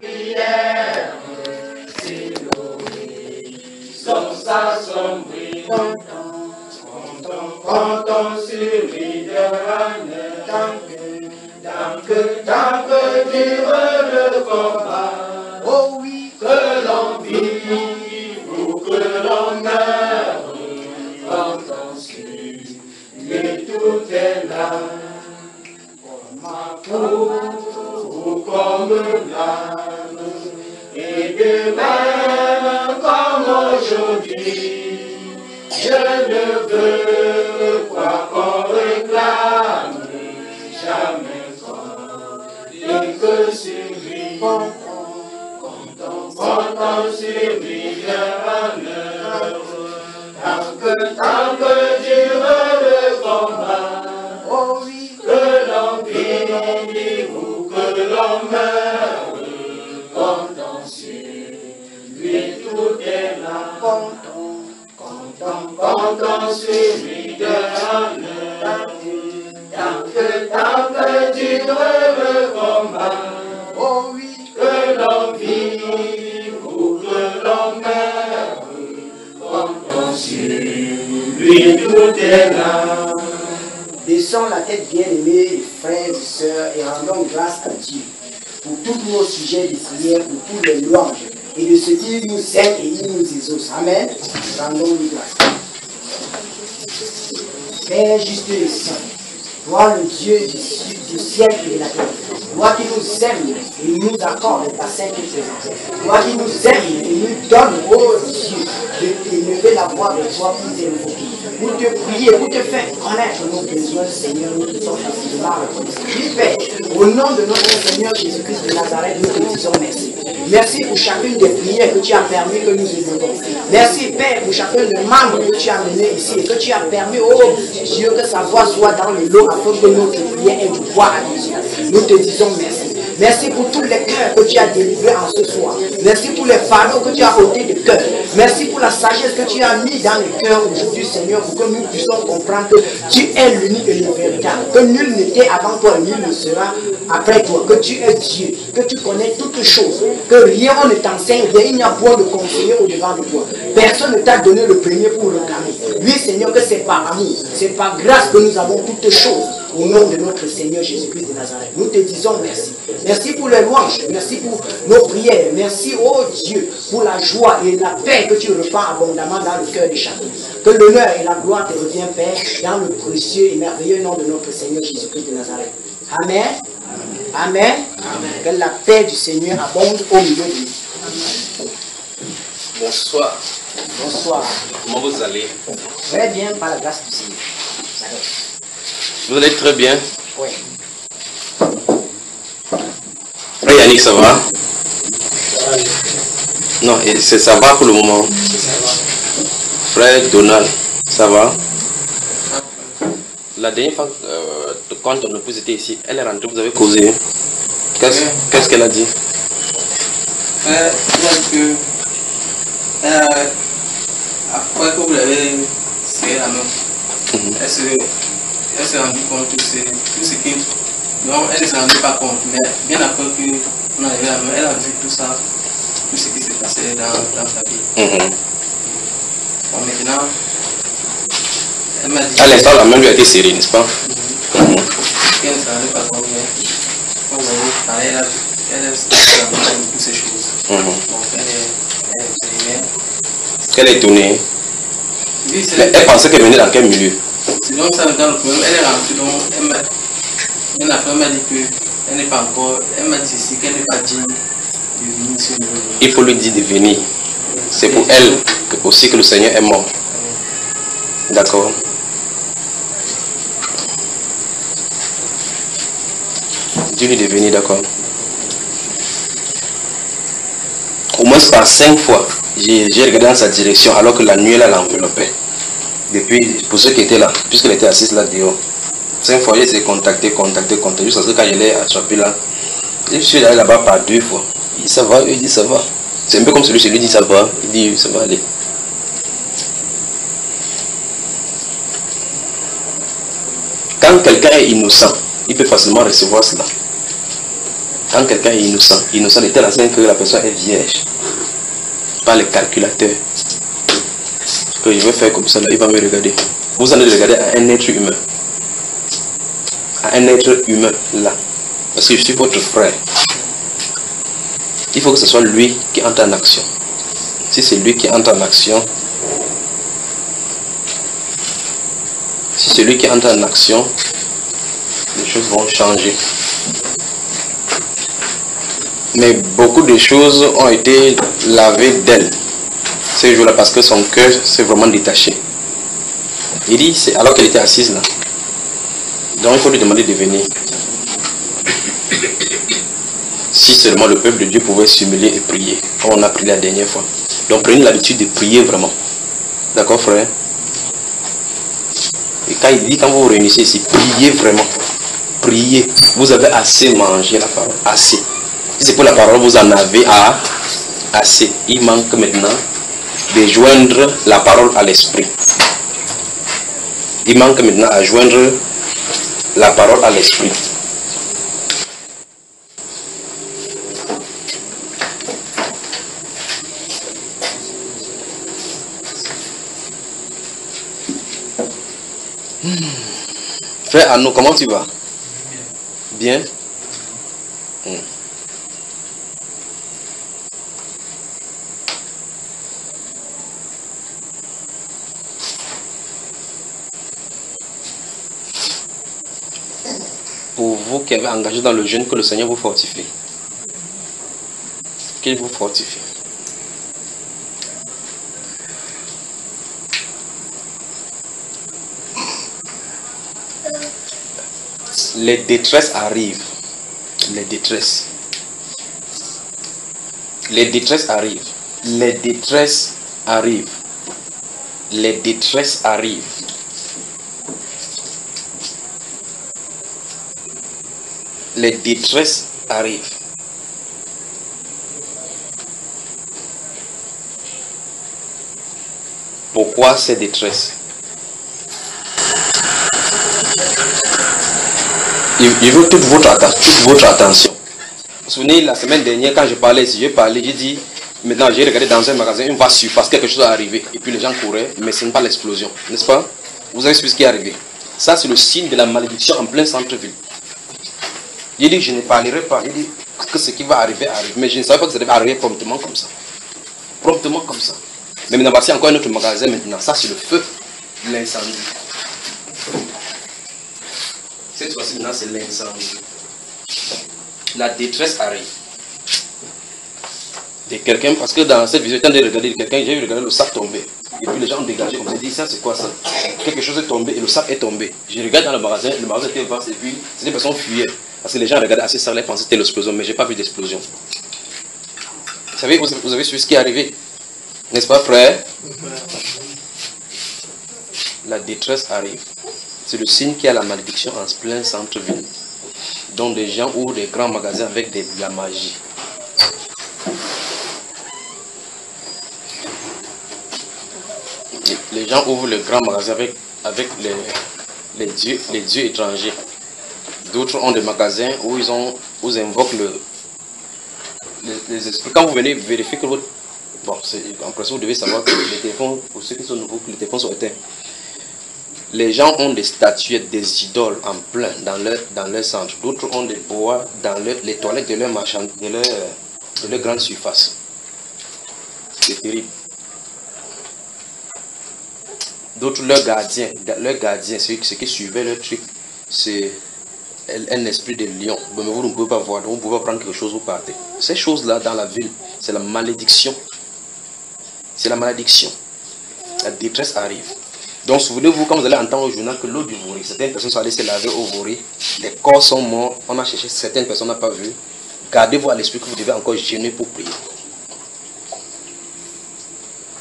Prière, Siloé, son s'assombrit, quand sur l'idéal, tant que dure le combat, oh oui, que l'on vit ou que l'on meurt, quand on suit, et tout est là, ou comme l'âme, et de même comme aujourd'hui, je ne veux quoi qu'on réclame, jamais et que sur lui, content sur lui l'honneur, tant que dure le combat, oh oui, que l'on vive ou que l'on meurt, content sur lui tout est là, content sur lui l'honneur, tant que dure le combat, oh oui, que l'on vive ou que l'on meurt, content sur lui tout est là. Baissons la tête, bien-aimés, frères et sœurs, et rendons grâce à Dieu pour tous nos sujets de prière, pour tous les louanges, et de ce qu'il nous aime et il nous exauce. Amen. Rendons-lui grâce. Père juste et saint, toi le Dieu du ciel et de la terre, toi qui nous aimes et nous accorde ta sainte présence, toi qui nous aimes et nous donne, oh Dieu, d'élever la voix de toi pour t'invoquer, pour te prier, pour te faire connaître nos besoins, Seigneur, nous te sommes facilement reconnaissants. Père, au nom de notre Seigneur Jésus-Christ de Nazareth, nous te disons merci. Merci pour chacune des prières que tu as permis que nous élevons. Merci, Père, pour chacun des membres que tu as mené ici et que tu as permis, oh Dieu, que sa voix soit dans le lot afin que notre prière ait du poids à Dieu. Nous te disons merci. Merci pour tous les cœurs que tu as délivrés en ce soir. Merci pour les fardeaux que tu as ôtés de cœur. Merci pour la sagesse que tu as mis dans les cœurs aujourd'hui, Seigneur, pour que nous puissions comprendre que tu es l'unique et le véritable. Que nul n'était avant toi, nul ne sera après toi. Que tu es Dieu, que tu connais toutes choses. Que rien ne t'enseigne, rien il n'y a point de conseiller au-devant de toi. Personne ne t'a donné le premier pour le réclamer. Oui, Seigneur, que c'est par amour, c'est par grâce que nous avons toutes choses. Au nom de notre Seigneur Jésus-Christ de Nazareth, nous te disons merci. Merci pour les louanges, merci pour nos prières. Merci, oh Dieu, pour la joie et la paix que tu repars abondamment dans le cœur de chacun. Que l'honneur et la gloire te reviennent, Père, dans le précieux et merveilleux nom de notre Seigneur Jésus-Christ de Nazareth. Amen. Amen. Amen. Que la paix du Seigneur abonde au milieu de nous. Bonsoir. Bonsoir. Comment vous allez? Très bien, par la grâce du Seigneur. Vous allez très bien? Oui. Frère Yannick, ça va? Non, ça va pour le moment. Frère Donald, ça va? La dernière fois, quand ton épouse était ici, elle est rentrée, vous avez causé. Qu'est-ce qu'elle a dit? Elle a dit que après que vous l'avez serré la main, elle s'est rendue compte que c'est tout ce qui... Non, elle ne s'est rendue pas compte, mais bien après qu'on a levé la main, elle a vu tout ça, tout ce qui s'est passé dans sa vie. Bon, maintenant, elle m'a dit... À l'instant, la main lui a été serrée, n'est-ce pas? Qu'elle ne s'est rendue pas compte, mais vous voyez, elle a s'est rendue compte de toutes ces choses. Donc, Elle est étonnée. Oui, mais elle pensait qu'elle venait dans quel milieu? C'est donc ça dans le problème. Elle est rentrée, donc elle m'a dit qu'elle n'est pas encore, elle m'a dit ici qu'elle n'est pas digne de venir sur le niveau. Il faut lui dire de venir. C'est pour elle aussi que le Seigneur est mort. D'accord. Dis-lui de venir, d'accord. Au moins par 5 fois, j'ai regardé dans sa direction alors que la nuit elle l'enveloppait. Depuis, pour ceux qui étaient là, puisqu'elle était assise là dehors, 5 fois, j'ai contacté, jusqu'à ce que quand je l'ai attrapé là, je suis allé là-bas par 2 fois. Il dit ça va, il dit ça va. C'est un peu comme celui qui lui dit ça va, il dit ça va aller. Quand quelqu'un est innocent, il peut facilement recevoir cela. Quand quelqu'un est innocent de telle enseigne que la personne est vierge. Pas le calculateur. Que je vais faire comme ça, là, il va me regarder. Vous allez regarder à un être humain. À un être humain, là. Parce que je suis votre frère. Il faut que ce soit lui qui entre en action. Si c'est lui qui entre en action, si c'est lui qui entre en action, les choses vont changer. Mais beaucoup de choses ont été lavées d'elle ces jours-là parce que son cœur s'est vraiment détaché. Il dit, c'est alors qu'elle était assise là. Donc il faut lui demander de venir. Si seulement le peuple de Dieu pouvait s'humilier et prier, comme on a prié la dernière fois. Donc prenez l'habitude de prier vraiment. D'accord, frère? Et quand il dit, quand vous vous réunissez ici, priez vraiment. Priez. Vous avez assez mangé la parole. Assez. Si c'est pour la parole, vous en avez assez. Il manque maintenant de joindre la parole à l'esprit. Il manque maintenant à joindre la parole à l'esprit. Frère Arnaud, comment tu vas? Bien. Pour vous qui avez engagé dans le jeûne, que le Seigneur vous fortifie. Qu'il vous fortifie. Les détresses arrivent. Les détresses. Les détresses arrivent. Les détresses arrivent. Les détresses arrivent. Les détresses arrivent. Pourquoi ces détresses? Il veut toute votre attention. Vous vous souvenez, la semaine dernière, quand je parlais ici, j'ai dit, maintenant j'ai regardé dans un magasin, une voiture, parce que quelque chose est arrivé. Et puis les gens couraient, mais ce n'est pas l'explosion. N'est-ce pas? Vous avez su ce qui est arrivé. Ça, c'est le signe de la malédiction en plein centre-ville. Il dit, je ne parlerai pas. Il dit que ce qui va arriver arrive. Mais je ne savais pas que ça devait arriver promptement comme ça. Promptement comme ça. Mais maintenant, voici encore un autre magasin maintenant. Ça, c'est le feu, l'incendie. Cette fois-ci, maintenant, c'est l'incendie. La détresse arrive. De quelqu'un, parce que dans cette vision, quand j'ai regardé quelqu'un, j'ai regardé le sac tomber. Et puis les gens ont dégagé comme ça. J'ai dit, ça c'est quoi ça? Quelque chose est tombé et le sac est tombé. Je regarde dans le magasin était vaste et puis ces personnes fuyaient. Parce que les gens regardaient assez ça, les pensaient que c'était l'explosion, mais je n'ai pas vu d'explosion. Vous savez, vous avez su ce qui est arrivé. N'est-ce pas, frère? La détresse arrive. C'est le signe qu'il y a la malédiction en plein centre-ville. Dont des gens ouvrent des grands magasins avec de la magie. Les gens ouvrent les grands magasins avec les dieux étrangers. D'autres ont des magasins où ils invoquent les esprits. Quand vous venez vérifier que votre... Bon, en principe, vous devez savoir que les téléphones, pour ceux qui sont nouveaux, que les téléphones sont éteints. Les gens ont des statuettes, des idoles en plein dans leur centre. D'autres ont des bois dans les toilettes de leur marchand, de leur grande surface. C'est terrible. D'autres, leurs gardiens, ceux qui suivaient leur truc, c'est un esprit de lion. Mais vous ne pouvez pas voir, donc vous pouvez prendre quelque chose, vous partez. Ces choses-là dans la ville, c'est la malédiction. C'est la malédiction. La détresse arrive. Donc souvenez-vous, quand vous allez entendre au journal que l'eau du Vouri, certaines personnes sont allées se laver au Vouri, les corps sont morts, on a cherché, certaines personnes n'ont pas vu. Gardez-vous à l'esprit que vous devez encore jeûner pour prier.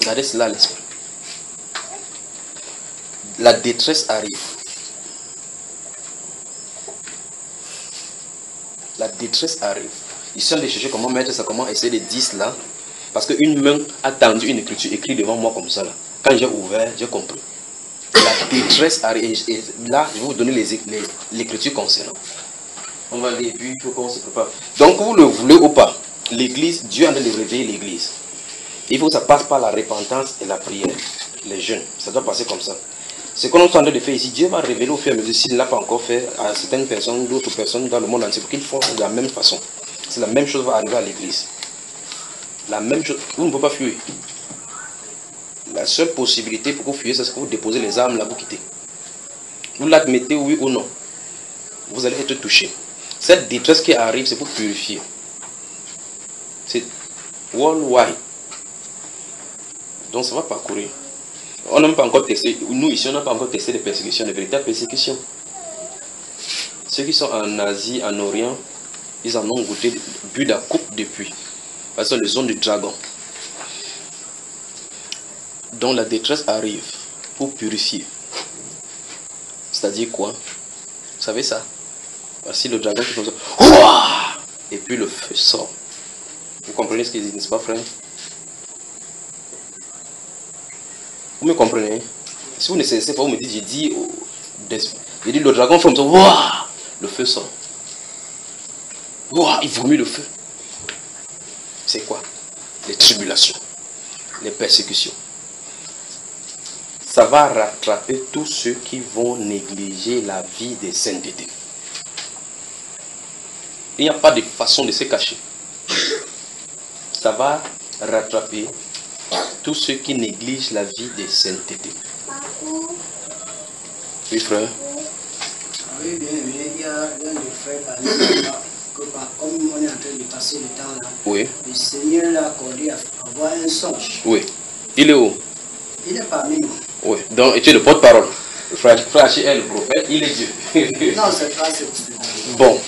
Gardez cela à l'esprit. La détresse arrive. La détresse arrive. Ils sont allés chercher comment mettre ça, comment essayer de dire cela. Parce qu'une main a tendu une écriture écrite devant moi comme ça. Là. Quand j'ai ouvert, j'ai compris. La détresse arrive. Et là, je vais vous donner l'écriture concernant. On va aller, et puis il faut qu'on se prépare. Donc, vous le voulez ou pas, l'église, Dieu est en train de réveiller l'église. Il faut que ça passe par la repentance et la prière. Les jeunes, ça doit passer comme ça. Ce qu'on est en train de faire ici, Dieu va révéler au fur et à mesure, s'il ne l'a pas encore fait à certaines personnes, d'autres personnes dans le monde entier, pour qu'ils font de la même façon. C'est la même chose qui va arriver à l'église. La même chose, vous ne pouvez pas fuir. La seule possibilité pour que vous fuyiez, c'est que vous déposez les armes là, vous quittez. Vous l'admettez, oui ou non. Vous allez être touché. Cette détresse qui arrive, c'est pour purifier. C'est worldwide. Donc ça va parcourir. On n'a même pas encore testé, nous ici, on n'a pas encore testé les persécutions, les véritables persécutions. Ceux qui sont en Asie, en Orient, ils en ont goûté, bu la coupe depuis. Parce que c'est les zones du dragon. Donc la détresse arrive pour purifier. C'est-à-dire quoi? Vous savez ça? Voici le dragon qui fait ça. Ouah! Et puis le feu sort. Vous comprenez ce qu'il dit, n'est-ce pas, frère? Vous me comprenez? Si vous ne cessez pas, vous me dites, j'ai dit le dragon fait comme ça. Ouah! Le feu sort. Ouah! Il vomit le feu. C'est quoi? Les tribulations, les persécutions. Ça va rattraper tous ceux qui vont négliger la vie des saintetés. Il n'y a pas de façon de se cacher. Ça va rattraper tous ceux qui négligent la vie des saintetés. Oui, frère. Oui, bien, il y a l'un des frères parmi que comme on est en train de passer le temps là, oui. Le Seigneur l'a accordé à avoir un songe. Oui. Il est où? Il est parmi nous. Oui. Donc, tu es le porte-parole. Frère Hachi est le prophète, il est Dieu. Non, c'est pas ce. Bon.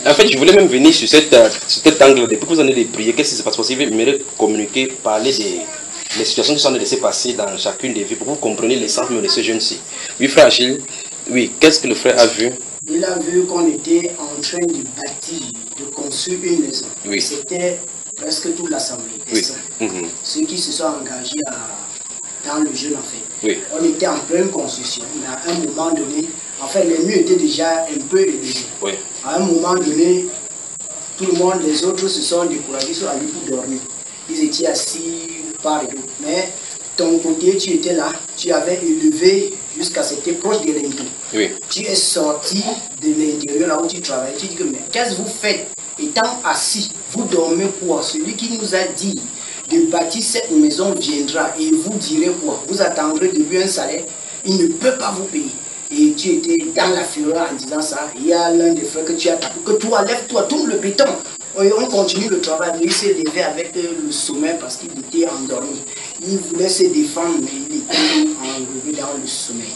En fait, je voulais même venir sur cet angle. Depuis que vous en avez prié, qu'est-ce qui se passe? Parce qu'il aimerait communiquer, parler des situations qui sont en train de se passer dans chacune des vies pour que vous compreniez l'essence de ce jeune-ci. Oui, frère Achille, oui, qu'est-ce que le frère a vu? Il a vu qu'on était en train de bâtir, de construire une maison. Oui. C'était presque toute l'assemblée. Oui. Ceux qui se sont engagés dans le jeûne, en fait. Oui. On était en pleine construction, mais à un moment donné, en fait, les murs étaient déjà un peu élevés. Oui. À un moment donné, tout le monde, les autres se sont découragés, ils sont allés pour dormir. Ils étaient assis par et d'autre. Mais ton côté, tu étais là, tu avais élevé jusqu'à c'était proche de l'intérieur. Oui. Tu es sorti de l'intérieur là où tu travailles. Tu dis que mais qu'est-ce que vous faites? Étant assis, vous dormez quoi? Celui qui nous a dit de bâtir cette maison viendra et vous direz quoi? Vous attendrez de lui un salaire, il ne peut pas vous payer. Et tu étais dans la fureur en disant ça. Il y a l'un des frères que tu as tapé, que toi, lève-toi, tourne le béton. On continue le travail. Lui s'est levé avec le sommeil parce qu'il était endormi. Il voulait se défendre, mais il était enlevé dans le sommeil.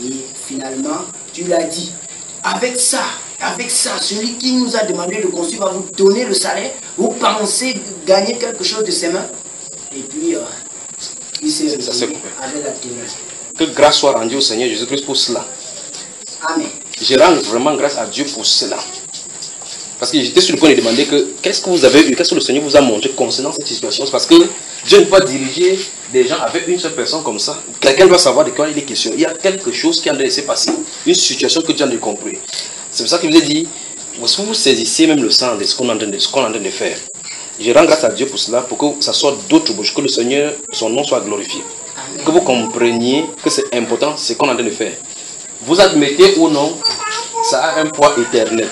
Et finalement, tu l'as dit, avec ça, celui qui nous a demandé de construire va vous donner le salaire. Vous pensez gagner quelque chose de ses mains. Et puis, il s'est réveillé avec la terreur. Que grâce soit rendue au Seigneur Jésus-Christ pour cela. Amen. Je rends vraiment grâce à Dieu pour cela. Parce que j'étais sur le point de demander que qu'est-ce que vous avez eu, qu'est-ce que le Seigneur vous a montré concernant cette situation. Parce que Dieu ne peut pas diriger des gens avec une seule personne comme ça. Quelqu'un doit savoir de quoi il est question. Il y a quelque chose qui a laissé passer. Une situation que Dieu a compris. C'est pour ça qu'il vous a dit, vous saisissez même le sens de ce qu'on est en train de faire. Je rends grâce à Dieu pour cela, pour que ça soit d'autres bouches, que le Seigneur, son nom soit glorifié. Que vous compreniez que c'est important ce qu'on est en train de faire. Vous admettez ou non, ça a un poids éternel.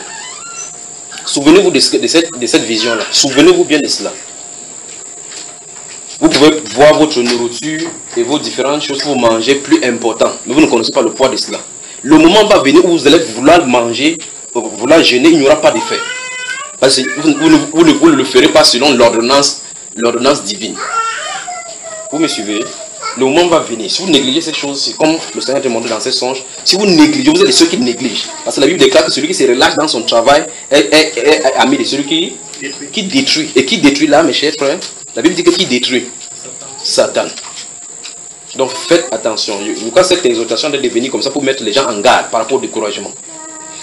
Souvenez-vous de cette vision-là. Souvenez-vous bien de cela. Vous pouvez voir votre nourriture et vos différentes choses que vous mangez plus importantes, mais vous ne connaissez pas le poids de cela. Le moment va venir où vous allez vouloir manger, vouloir jeûner, il n'y aura pas d'effet. Parce que vous ne le ferez pas selon l'ordonnance divine. Vous me suivez? Le moment va venir. Si vous négligez ces choses, c'est comme le Seigneur a demandé dans ses songes. Si vous négligez, vous êtes ceux qui négligent. Parce que la Bible déclare que celui qui se relâche dans son travail est ami de celui qui détruit. Et qui détruit là, mes chers frères? La Bible dit que qui détruit? Satan. Donc faites attention. Pourquoi cette exhortation doit devenir comme ça pour mettre les gens en garde par rapport au découragement?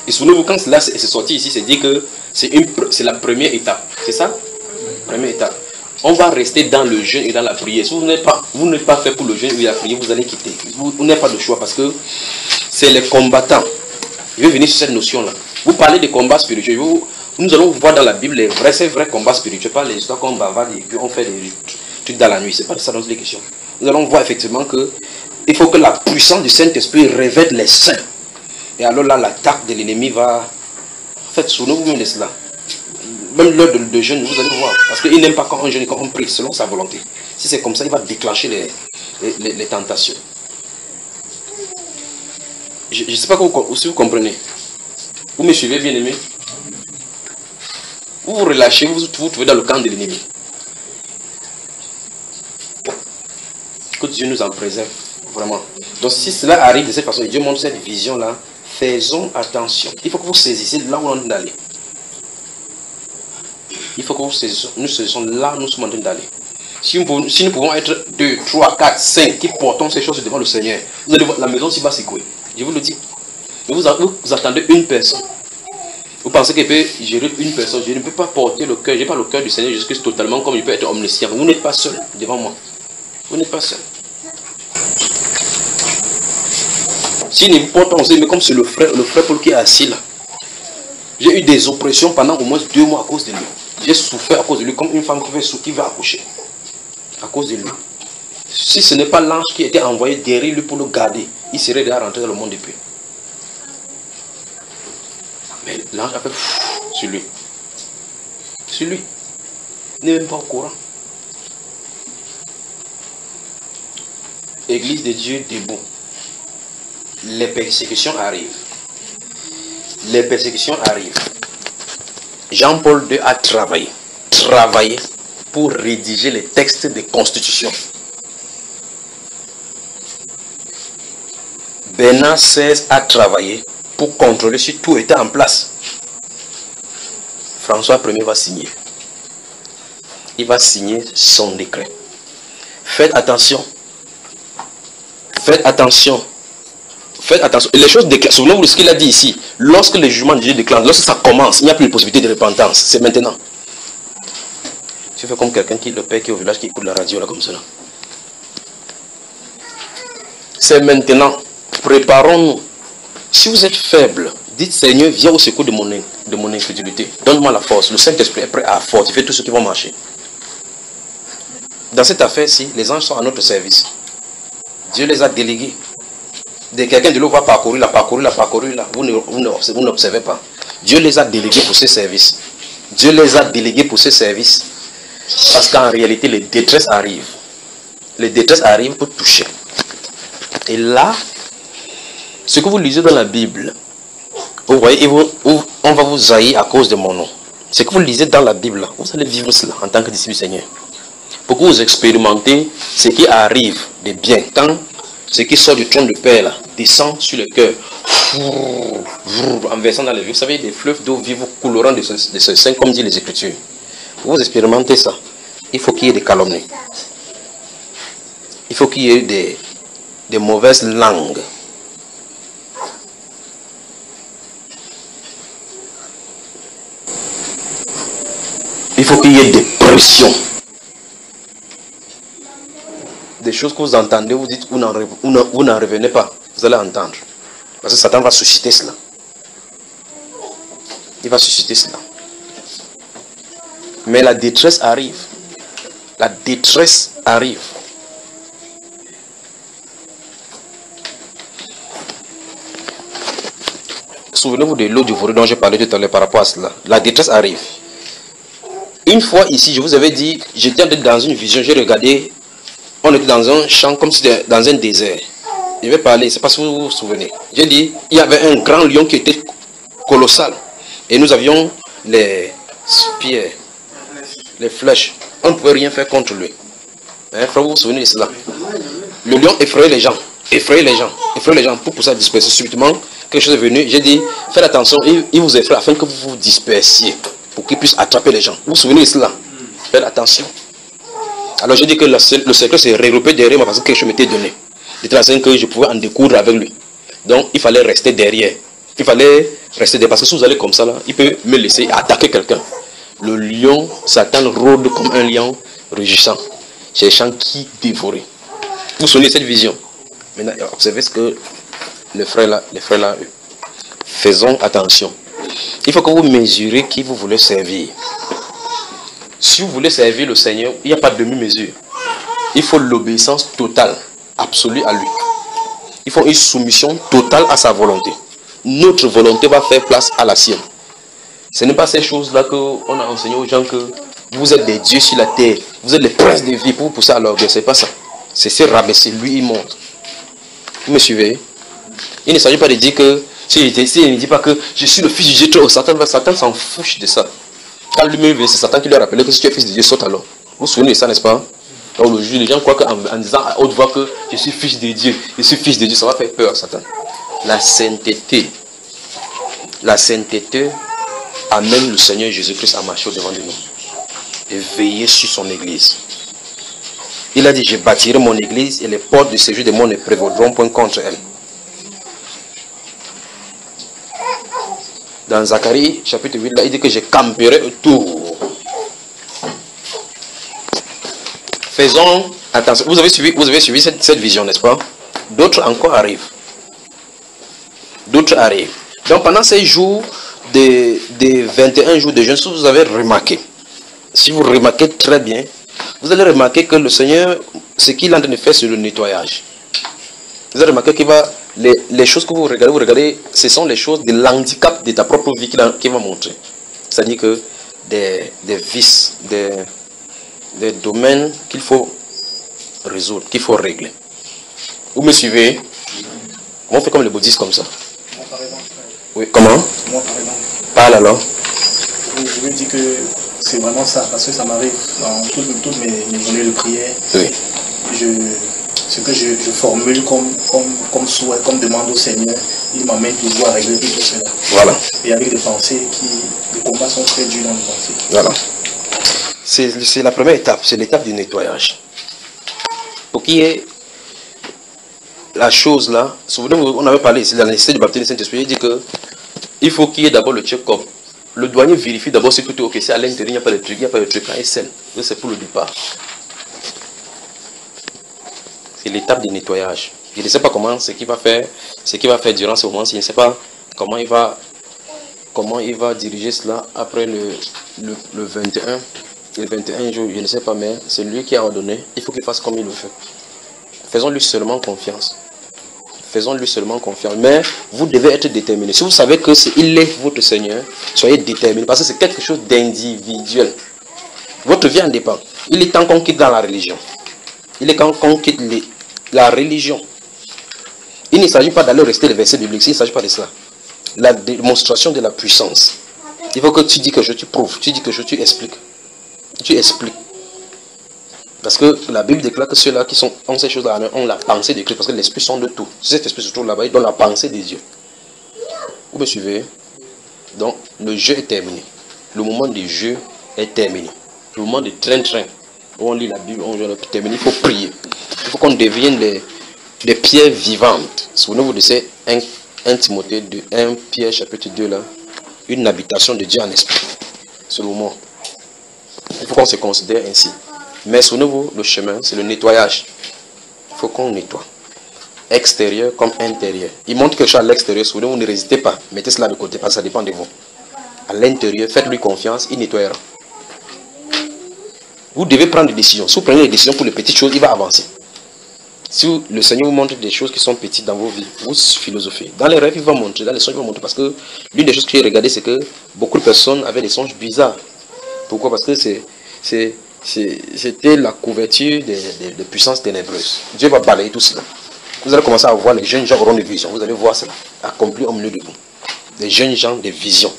Et souvenez-vous, quand cela c'est sorti ici, c'est dit que c'est la première étape. C'est ça? Première étape. On va rester dans le jeûne et dans la prière. Si vous n'êtes pas fait pour le jeûne ou la prière, vous allez quitter. Vous n'avez pas de choix parce que c'est les combattants. Je vais venir sur cette notion-là. Vous parlez de combats spirituels. Nous allons voir dans la Bible les vrais combats spirituels, pas les histoires qu'on bavarde et puis on fait des trucs dans la nuit. Ce n'est pas de ça dont il est question. Nous allons voir effectivement que il faut que la puissance du Saint-Esprit revête les saints. Et alors là, l'attaque de l'ennemi va... En fait, souvenez-vous même de cela. Même l'heure de jeûne, vous allez voir. Parce qu'il n'aime pas quand on jeûne et quand on prie, selon sa volonté. Si c'est comme ça, il va déclencher les tentations. Je ne sais pas si vous comprenez. Vous me suivez, bien aimé? Vous vous relâchez, vous vous trouvez dans le camp de l'ennemi. Que Dieu nous en préserve, vraiment. Donc si cela arrive de cette façon, et Dieu montre cette vision-là, faisons attention. Il faut que vous saisissiez là où on est d'aller. Il faut que nous saisissons là où nous sommes en train d'aller. Si nous pouvons être 2, 3, 4, 5 qui portons ces choses devant le Seigneur, vous allez voir, la maison s'y va secouer. Je vous le dis. Vous attendez une personne. Vous pensez qu'il peut gérer une personne. Je ne peux pas porter le cœur. Je n'ai pas le cœur du Seigneur Jésus-Christ totalement comme il peut être omniscient. Vous n'êtes pas seul devant moi. Vous n'êtes pas seul. S'il ne vous porte pas, on sait, mais comme c'est le frère Paul qui est assis là. J'ai eu des oppressions pendant au moins 2 mois à cause de lui. J'ai souffert à cause de lui comme une femme qui va accoucher. À cause de lui. Si ce n'est pas l'ange qui était envoyé derrière lui pour le garder, il serait déjà rentré dans le monde depuis. Mais l'ange a fait sur lui. Sur lui. Il n'est même pas au courant. Église de Dieu debout. Les persécutions arrivent. Les persécutions arrivent. Jean-Paul II a travaillé pour rédiger les textes de constitution. Bernard XVI a travaillé pour contrôler si tout était en place. François Ier va signer. Il va signer son décret. Faites attention. Faites attention. Faites attention. Les choses déclenchent. Souvenez-vous de ce qu'il a dit ici. Lorsque le jugement de Dieu déclenche, lorsque ça commence, il n'y a plus de possibilité de repentance. C'est maintenant. Je fais comme quelqu'un le père qui est au village qui écoute la radio là comme ça. C'est maintenant. Préparons-nous. Si vous êtes faible, dites Seigneur, viens au secours de mon incrédulité. Donne-moi la force. Le Saint-Esprit est prêt à fortifier tous ceux qui vont marcher. Dans cette affaire-ci, les anges sont à notre service. Dieu les a délégués. Dès que quelqu'un de l'eau va parcourir là, vous n'observez pas. Dieu les a délégués pour ces services. Dieu les a délégués pour ces services. Parce qu'en réalité, les détresses arrivent. Les détresses arrivent pour toucher. Et là, ce que vous lisez dans la Bible, vous voyez, on va vous haïr à cause de mon nom. Ce que vous lisez dans la Bible, vous allez vivre cela en tant que disciple du Seigneur. Pour que vous expérimentez ce qui arrive de bien. Quand ce qui sort du trône de Père là, descend sur le cœur, en versant dans les vies. Vous savez, des fleuves d'eau vive couleront de ce sein, comme dit les Écritures. Pour vous expérimenter ça, il faut qu'il y ait des calomnies. Il faut qu'il y ait des mauvaises langues. Il faut qu'il y ait des pressions. Des choses que vous entendez, vous dites, vous n'en revenez pas. Vous allez entendre. Parce que Satan va susciter cela. Il va susciter cela. Mais la détresse arrive. La détresse arrive. Souvenez-vous de l'eau du Voreux dont j'ai parlé tout à l'heure par rapport à cela. La détresse arrive. Une fois ici, je vous avais dit, j'étais dans une vision, j'ai regardé, on était dans un champ comme si c'était dans un désert. Je vais parler, c'est parce que vous vous souvenez. J'ai dit, il y avait un grand lion qui était colossal. Et nous avions les pierres, les flèches. On ne pouvait rien faire contre lui. Hein, frère, vous vous souvenez de cela? Le lion effrayait les gens. Effrayait les gens. Effrayait les gens pour pousser à disperser. Subitement, quelque chose est venu. J'ai dit, faites attention, il vous effraie afin que vous vous dispersiez. Pour qu'il puisse attraper les gens. Vous vous souvenez de cela? Faites attention. Alors j'ai dit que le secret s'est regroupé derrière moi parce que quelque chose m'était donné. De telle façon que je pouvais en découdre avec lui. Donc il fallait rester derrière. Il fallait rester derrière. Parce que si vous allez comme ça, là, il peut me laisser attaquer quelqu'un. Le lion, Satan rôde comme un lion rugissant, cherchant qui dévorer. Vous souvenez de cette vision? Maintenant, observez ce que les frères là, eux. faisons attention. Il faut que vous mesurez qui vous voulez servir. Si vous voulez servir le Seigneur, il n'y a pas de demi-mesure. Il faut l'obéissance totale, absolue à lui. Il faut une soumission totale à sa volonté. Notre volonté va faire place à la sienne. Ce n'est pas ces choses-là qu'on a enseigné aux gens que vous êtes des dieux sur la terre. Vous êtes les princes de vie pour vous pousser à l'orgueil. Ce n'est pas ça. C'est se rabaisser. Lui, il monte. Vous me suivez? Il ne s'agit pas de dire que, s'il ne dit pas que je suis le fils du Dieu, Satan s'en fiche de ça. Quand lui-même vient, c'est Satan qui lui a rappelé que si tu es fils de Dieu, saute alors. Vous vous souvenez de ça, n'est-ce pas? Donc le juge, les gens croient qu'en disant à haute voix que je suis fils de Dieu, ça va faire peur à Satan. La sainteté amène le Seigneur Jésus-Christ à marcher au-devant de nous et veiller sur son église. Il a dit, je bâtirai mon église et les portes du séjour des mondes ne prévaudront point contre elle. Dans Zacharie, chapitre 8, là, il dit que je camperai autour. Faisons attention. Vous avez suivi cette vision, n'est-ce pas? D'autres encore arrivent. D'autres arrivent. Donc pendant ces jours, des 21 jours de jeûne, si vous avez remarqué, si vous remarquez très bien, vous allez remarquer que le Seigneur, ce qu'il est en train de faire, c'est le nettoyage. Vous allez remarquer qu'il va, les choses que vous regardez, ce sont les choses de l'handicap de ta propre vie qu'il va montrer. C'est-à-dire que des vices, des domaines qu'il faut résoudre, qu'il faut régler. Vous me suivez? On fait comme les bouddhistes comme ça. Oui, comment? Moi, par exemple. Parle alors. Je veux dire que c'est vraiment ça, parce que ça m'arrive dans toutes mes journées de prière. Oui. Ce que je formule comme souhait, comme demande au Seigneur, il m'amène toujours à régler tout cela. Voilà. Et avec des pensées les combats sont très durs dans les pensées. Voilà. C'est la première étape, c'est l'étape du nettoyage. Pour qu'il y ait la chose là, souvenez-vous, on avait parlé ici de la nécessité du baptême du Saint-Esprit, il dit que il faut qu'il y ait d'abord le check-up. Le douanier vérifie d'abord si tout est ok, si à l'intérieur il n'y a pas de truc, quand il scelle. C'est pour le départ. C'est l'étape du nettoyage. Je ne sais pas comment, ce qu'il va faire durant ce moment, je ne sais pas comment il va diriger cela après le 21. Le 21 jours, je ne sais pas, mais c'est lui qui a ordonné. Il faut qu'il fasse comme il le fait. Faisons-lui seulement confiance. Faisons-lui seulement confiance. Mais vous devez être déterminé. Si vous savez que il est votre Seigneur, soyez déterminé. Parce que c'est quelque chose d'individuel. Votre vie en dépend. Il est temps qu'on quitte dans la religion. Il est temps qu'on quitte la religion. Il ne s'agit pas d'aller rester les versets bibliques. Il ne s'agit pas de cela. La démonstration de la puissance. Il faut que tu dis que tu prouves. Tu dis que tu expliques. Tu expliques. Parce que la Bible déclare que ceux-là qui ont ces choses-là ont la pensée de Christ. Parce que l'esprit sont de tout. Cet esprit se trouve là-bas, il donne la pensée des dieux. Vous me suivez? Donc, le jeu est terminé. Le moment du jeu est terminé. Le moment du train-train, où on lit la Bible, on joue terminé. Il faut prier. Il faut qu'on devienne des pierres vivantes. Souvenez-vous de ces 1 Timothée 2, 1 Pierre chapitre 2 là. Une habitation de Dieu en esprit. C'est le moment. Il faut qu'on se considère ainsi. Mais souvenez-vous, le chemin, c'est le nettoyage. Il faut qu'on nettoie. Extérieur comme intérieur. Il montre quelque chose à l'extérieur. Souvenez-vous, ne résistez pas. Mettez cela de côté parce que ça dépend de vous. À l'intérieur, faites-lui confiance, il nettoiera. Vous devez prendre des décisions. Si vous prenez des décisions pour les petites choses, il va avancer. Si le Seigneur vous montre des choses qui sont petites dans vos vies, vous philosophez. Dans les rêves, il va montrer. Dans les songes, il va montrer. Parce que l'une des choses que j'ai regardées, c'est que beaucoup de personnes avaient des songes bizarres. Pourquoi? Parce que c'était la couverture des puissances ténébreuses. Dieu va balayer tout cela. Vous allez commencer à voir les jeunes gens auront des visions. Vous allez voir cela accompli au milieu de vous. Les jeunes gens des visions.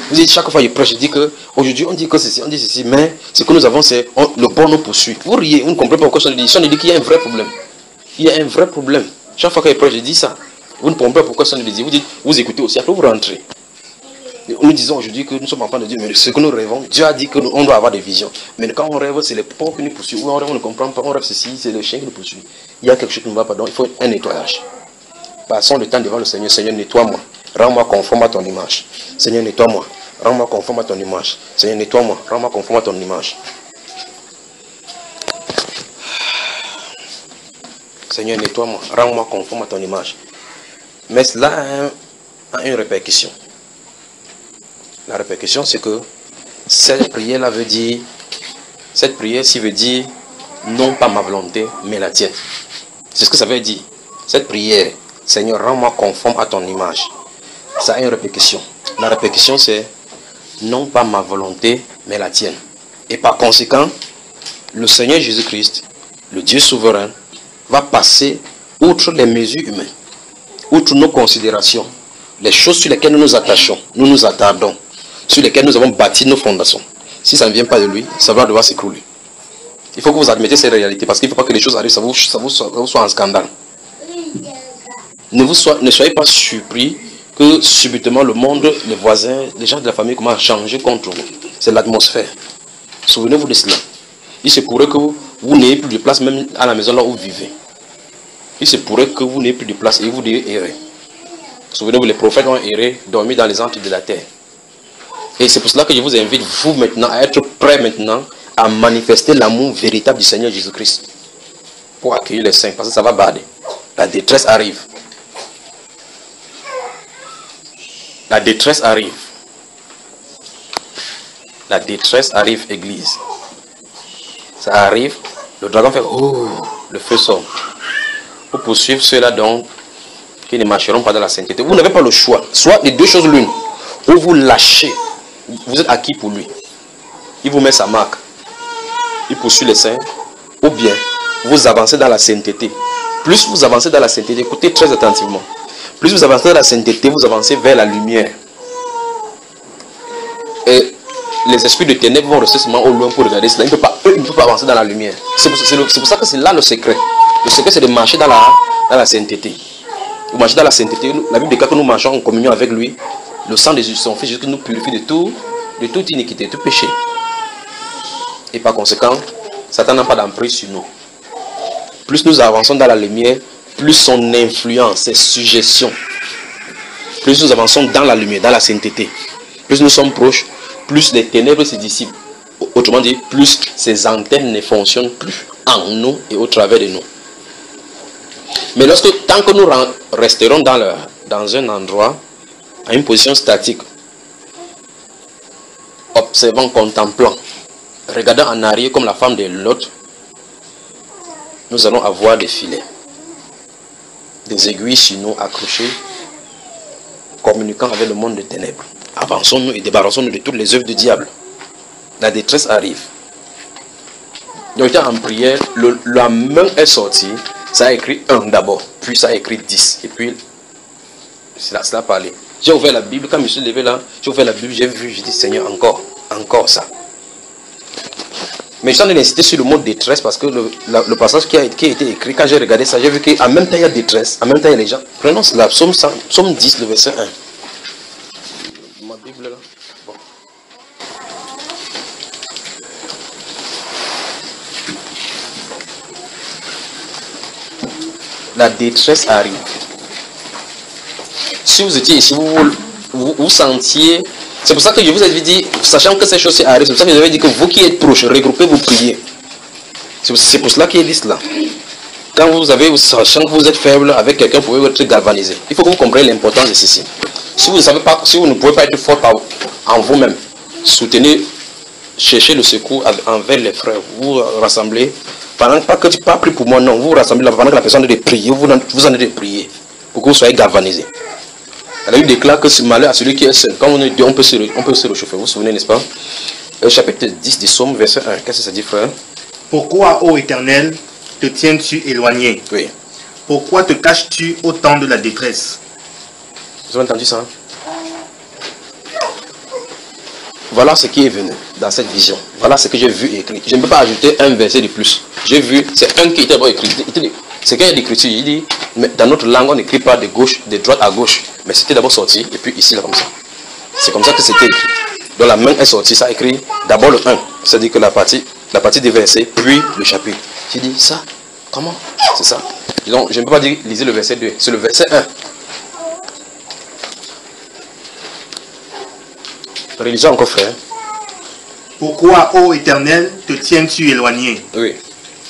Vous dites, chaque fois je prêche, je dis que aujourd'hui on dit que ceci, on dit ceci, mais ce que nous avons c'est le bon nous poursuit. Vous riez, vous ne comprenez pas pourquoi on dit. On dit qu'il y a un vrai problème. Il y a un vrai problème. Chaque fois que je prêche, je dis ça. Vous ne comprenez pas pourquoi on dit. Vous dites, vous écoutez aussi, après vous rentrez. Nous disons aujourd'hui que nous sommes enfants de Dieu, mais ce que nous rêvons, Dieu a dit qu'on doit avoir des visions. Mais quand on rêve, c'est les pauvres qui nous poursuivent. Ou on rêve, on ne comprend pas, on rêve ceci, c'est le chien qui nous poursuit. Il y a quelque chose qui ne va pas, donc il faut un nettoyage. Passons le temps devant le Seigneur. Seigneur, nettoie-moi. Rends-moi conforme à ton image. Seigneur, nettoie-moi. Rends-moi conforme à ton image. Seigneur, nettoie-moi. Rends-moi conforme à ton image. Seigneur, nettoie-moi. Rends-moi conforme à ton image. Mais cela a une répercussion. La répercussion, c'est que cette prière-là veut dire, cette prière-ci veut dire, non pas ma volonté, mais la tienne. C'est ce que ça veut dire. Cette prière, Seigneur, rends-moi conforme à ton image. Ça a une répercussion. La répercussion, c'est non pas ma volonté, mais la tienne. Et par conséquent, le Seigneur Jésus-Christ, le Dieu souverain, va passer outre les mesures humaines, outre nos considérations, les choses sur lesquelles nous nous attachons, nous nous attardons, sur lesquelles nous avons bâti nos fondations. Si ça ne vient pas de lui, ça va devoir s'écrouler. Il faut que vous admettez ces réalités, parce qu'il ne faut pas que les choses arrivent, ça vous soit un scandale. Ne soyez pas surpris que subitement le monde, les voisins, les gens de la famille commencent à changer contre vous. C'est l'atmosphère. Souvenez-vous de cela. Il se pourrait que vous n'ayez plus de place même à la maison là où vous vivez. Il se pourrait que vous n'ayez plus de place et vous devez errer. Souvenez-vous, les prophètes ont erré, dormi dans les antres de la terre. Et c'est pour cela que je vous invite, vous maintenant, à être prêts maintenant à manifester l'amour véritable du Seigneur Jésus-Christ pour accueillir les saints, parce que ça va barder. La détresse arrive. La détresse arrive. La détresse arrive, Église. Ça arrive, le dragon fait oh, le feu sort. Pour poursuivre ceux-là donc qui ne marcheront pas dans la sainteté. Vous n'avez pas le choix. Soit les deux choses l'une. Ou vous lâchez. Vous êtes acquis pour lui. Il vous met sa marque. Il poursuit les saints. Ou bien vous avancez dans la sainteté. Plus vous avancez dans la sainteté, écoutez très attentivement. Plus vous avancez dans la sainteté, vous avancez vers la lumière. Et les esprits de ténèbres vont rester seulement au loin pour regarder cela. Ils ne peuvent pas avancer dans la lumière. C'est pour ça que c'est là le secret. Le secret, c'est de marcher dans la sainteté. Vous marchez dans la sainteté. La Bible déclare que nous marchons en communion avec lui. Le sang de son Fils Jésus nous purifie de toute iniquité, de tout péché. Et par conséquent, Satan n'a pas d'emprise sur nous. Plus nous avançons dans la lumière, plus son influence, ses suggestions, plus nous avançons dans la lumière, dans la sainteté, plus nous sommes proches, plus les ténèbres se dissipent. Autrement dit, plus ces antennes ne fonctionnent plus en nous et au travers de nous. Mais tant que nous resterons dans un endroit, à une position statique, observant, contemplant, regardant en arrière comme la femme de Lot, nous allons avoir des filets, des aiguilles sur nous accrochées, communiquant avec le monde des ténèbres. Avançons-nous et débarrassons-nous de toutes les œuvres du diable. La détresse arrive. Ils ont été en prière, la main est sortie, ça a écrit 1 d'abord, puis ça a écrit 10, et puis cela a parlé. J'ai ouvert la Bible, quand je me suis levé là, j'ai ouvert la Bible, j'ai vu, j'ai dit Seigneur, encore ça. Mais je suis en train d'insister sur le mot détresse parce que le passage qui a été écrit, quand j'ai regardé ça, j'ai vu qu'en même temps il y a détresse, en même temps il y a les gens. Prenons cela, psaume 10, le verset 1. Ma Bible là. Bon. La détresse arrive. Si vous étiez ici, vous sentiez. C'est pour ça que je vous avais dit, sachant que ces choses arrivent, c'est pour ça que je vous avais dit que vous qui êtes proches, regroupez-vous, priez. C'est pour cela qu'il dit cela. Quand sachant que vous êtes faible avec quelqu'un, vous pouvez être galvanisé. Il faut que vous compreniez l'importance de ceci. Si vous ne pouvez pas être fort en vous-même, soutenez, cherchez le secours envers les frères. Vous rassemblez, pendant pas que tu pas pris pour moi, non, vous vous rassemblez pendant que la personne est de prier, vous en êtes de prier, pour que vous soyez galvanisé. La Bible déclare que c'est malheur à celui qui est seul. Quand on est deux, on peut se réchauffer. Vous vous souvenez, n'est-ce pas? Chapitre 10 du psaume, verset 1. Qu'est-ce que ça dit, frère? Pourquoi, ô Éternel, te tiens-tu éloigné? Oui. Pourquoi te caches-tu au temps de la détresse? Vous avez entendu ça? Voilà ce qui est venu dans cette vision. Voilà ce que j'ai vu écrit. Je ne peux pas ajouter un verset de plus. J'ai vu, c'est un qui était d'abord écrit. C'est qu'il y a d'écriture. Il dit, mais dans notre langue, on n'écrit pas de gauche, de droite à gauche. Mais c'était d'abord sorti, et puis ici, là, comme ça. C'est comme ça que c'était écrit. Donc la main est sortie, ça a écrit d'abord le 1. C'est-à-dire que la partie des versets, puis le chapitre. J'ai dit, ça, comment? C'est ça. Donc, je ne peux pas dire, lisez le verset 2. C'est le verset 1. Religion encore, frère. Pourquoi, ô Éternel, te tiens-tu éloigné? Oui.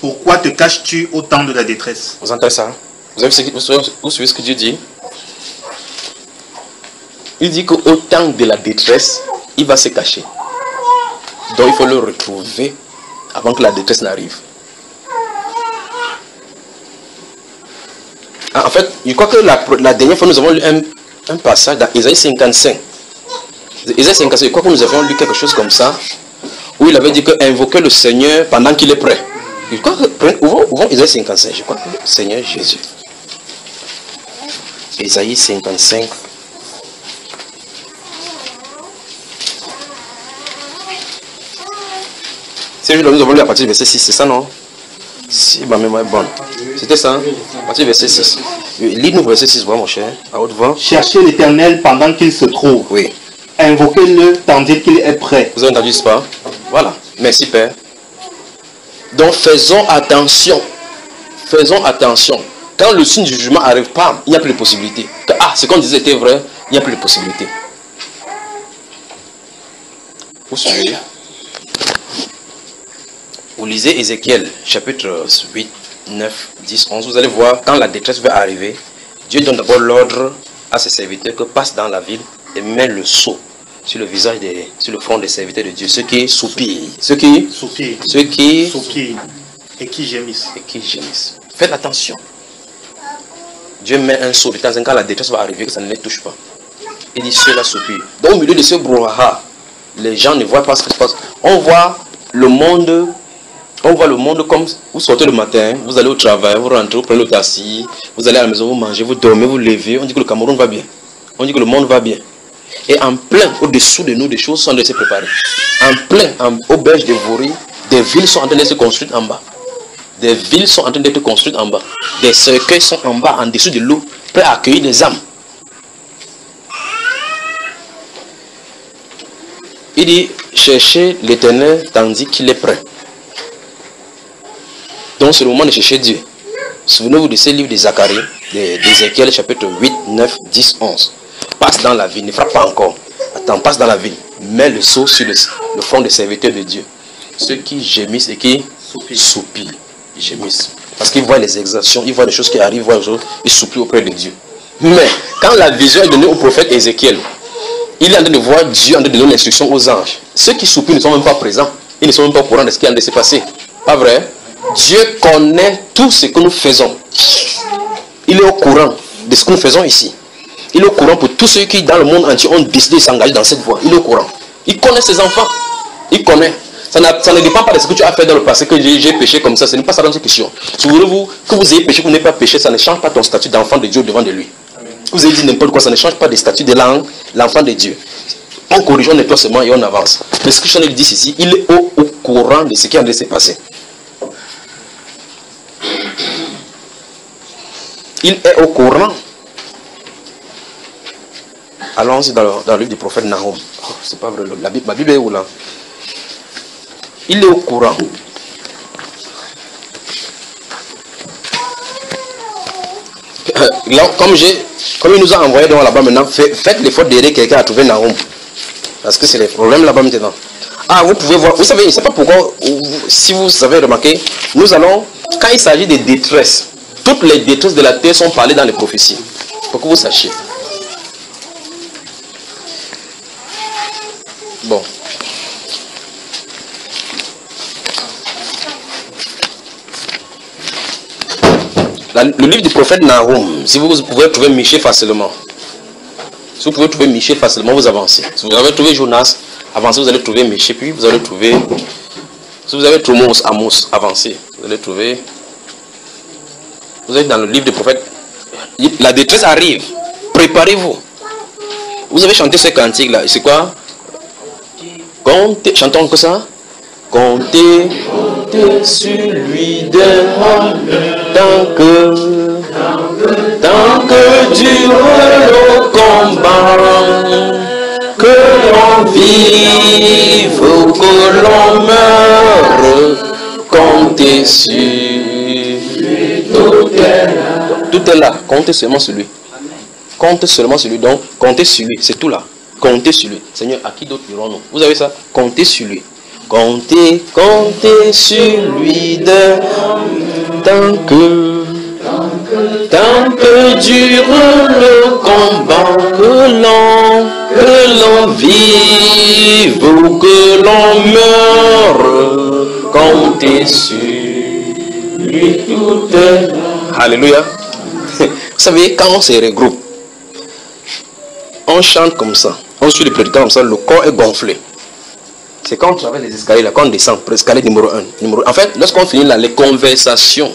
Pourquoi te caches-tu au temps de la détresse? Vous entendez ça? Vous suivez ce que Dieu dit? Il dit qu'au temps de la détresse, il va se cacher. Donc il faut le retrouver avant que la détresse n'arrive. Ah, en fait, je crois que la dernière fois, nous avons lu un passage dans Isaïe 55. Isaïe 55, je crois que nous avions lu quelque chose comme ça, où il avait dit que invoquer le Seigneur pendant qu'il est prêt. Je crois que, ouvrons Isaïe 55, je crois que le Seigneur Jésus. Isaïe 55. Nous avons lu à partir du verset 6, c'est ça, non? Si ma mémoire est bonne. C'était ça, hein? À partir du verset 6. Lis-nous verset 6, voilà mon cher, à haute voix. Cherchez l'Éternel pendant qu'il se trouve. Oui. Invoquez-le tandis qu'il est prêt. Vous avez entendu ce pas? Voilà. Merci, Père. Donc, faisons attention. Faisons attention. Quand le signe du jugement n'arrive pas, il n'y a plus de possibilité. Ah, ce qu'on disait était vrai, il n'y a plus de possibilité. Vous suivez? Vous lisez Ézéchiel, chapitre 8, 9, 10, 11. Vous allez voir, quand la détresse va arriver, Dieu donne d'abord l'ordre à ses serviteurs que passe dans la ville et met le sceau sur le visage, sur le front des serviteurs de Dieu. Ceux qui soupirent. Ceux qui soupirent. Et qui gémissent. Faites attention. Dieu met un sceau. De temps en temps, quand la détresse va arriver, que ça ne les touche pas. Il dit ceux-là soupirent. Donc, au milieu de ce brouhaha, les gens ne voient pas ce qui se passe. On voit le monde comme vous sortez le matin, vous allez au travail, vous rentrez, vous prenez le taxi, vous allez à la maison, vous mangez, vous dormez, vous levez. On dit que le Cameroun va bien. On dit que le monde va bien. Et en plein, au-dessous de nous, des choses sont en train de se préparer. En plein, au berge de Vori, des villes sont en train de se construire en bas. Des villes sont en train d'être construites en bas. Des cercueils sont en bas, en dessous de l'eau, prêts à accueillir des âmes. Il dit, cherchez l'Éternel tandis qu'il est prêt. Donc c'est le moment de chercher Dieu. Souvenez-vous de ces livres de Zacharie, d'Ézéchiel, chapitre 8, 9, 10, 11. Passe dans la ville, ne frappe pas encore. Attends, passe dans la ville. Mets le sceau sur le front des serviteurs de Dieu. Ceux qui gémissent et qui soupirent. Ils gémissent. Parce qu'ils voient les exactions, ils voient les choses qui arrivent, ils soupirent auprès de Dieu. Mais quand la vision est donnée au prophète Ézéchiel, il est en train de voir Dieu en train de donner l'instruction aux anges. Ceux qui soupirent ne sont même pas présents. Ils ne sont même pas au courant de ce qui est en train de se passer. Pas vrai? Dieu connaît tout ce que nous faisons. Il est au courant de ce que nous faisons ici. Il est au courant pour tous ceux qui dans le monde entier ont décidé de s'engager dans cette voie. Il est au courant. Il connaît ses enfants. Il connaît. Ça ne dépend pas de ce que tu as fait dans le passé, que j'ai péché comme ça. Ce n'est pas ça dans cette question. Souvenez-vous, que vous ayez péché, que vous n'ayez pas péché, ça ne change pas ton statut d'enfant de Dieu devant de lui. Vous avez dit n'importe quoi, ça ne change pas le statut de l'enfant de Dieu. On corrige, on nettoie seulement et on avance. Mais ce que je suis en train de dire ici, il est au courant de ce qui est en train de se passer. Il est au courant. Allons-y dans le livre du prophète Nahum. Oh, c'est pas vrai. Ma Bible est où là? Il est au courant. Là, comme il nous a envoyé là-bas maintenant, faites l'effort d'aider quelqu'un à trouver Nahum. Parce que c'est les problèmes là-bas maintenant. Ah, vous pouvez voir. Vous savez, je ne sais pas pourquoi, si vous avez remarqué, nous allons, quand il s'agit de détresse, toutes les détresses de la terre sont parlées dans les prophéties. Pour que vous sachiez. Bon. Le livre du prophète Nahum, si vous pouvez trouver Michée facilement. Si vous pouvez trouver Michée facilement, vous avancez. Si vous avez trouvé Jonas, avancez, vous allez trouver Michée, puis vous allez trouver... Si vous avez trouvé Amos, avancez. Vous allez trouver... Vous êtes dans le livre du prophète. La détresse arrive. Préparez-vous. Vous avez chanté ce cantique là. C'est quoi? Comptez. Chantons que ça. Comptez sur lui de tant que dure le combat, que l'on vive ou que l'on meure, comptez sur lui. Tout est là. Comptez seulement sur lui. Comptez seulement sur lui. Donc, comptez sur lui. C'est tout là. Comptez sur lui. Seigneur, à qui d'autre irons-nous? Vous avez ça? Comptez sur lui. Comptez sur lui tant que Tant que dure le combat, que l'on vive ou que l'on meure, comptez sur lui tout est là. Alléluia. Vous savez, quand on se regroupe, on chante comme ça, on suit le prédicat comme ça, le corps est gonflé. C'est quand on traverse les escaliers, là, quand on descend, escalier numéro 1. En fait, lorsqu'on finit là, les conversations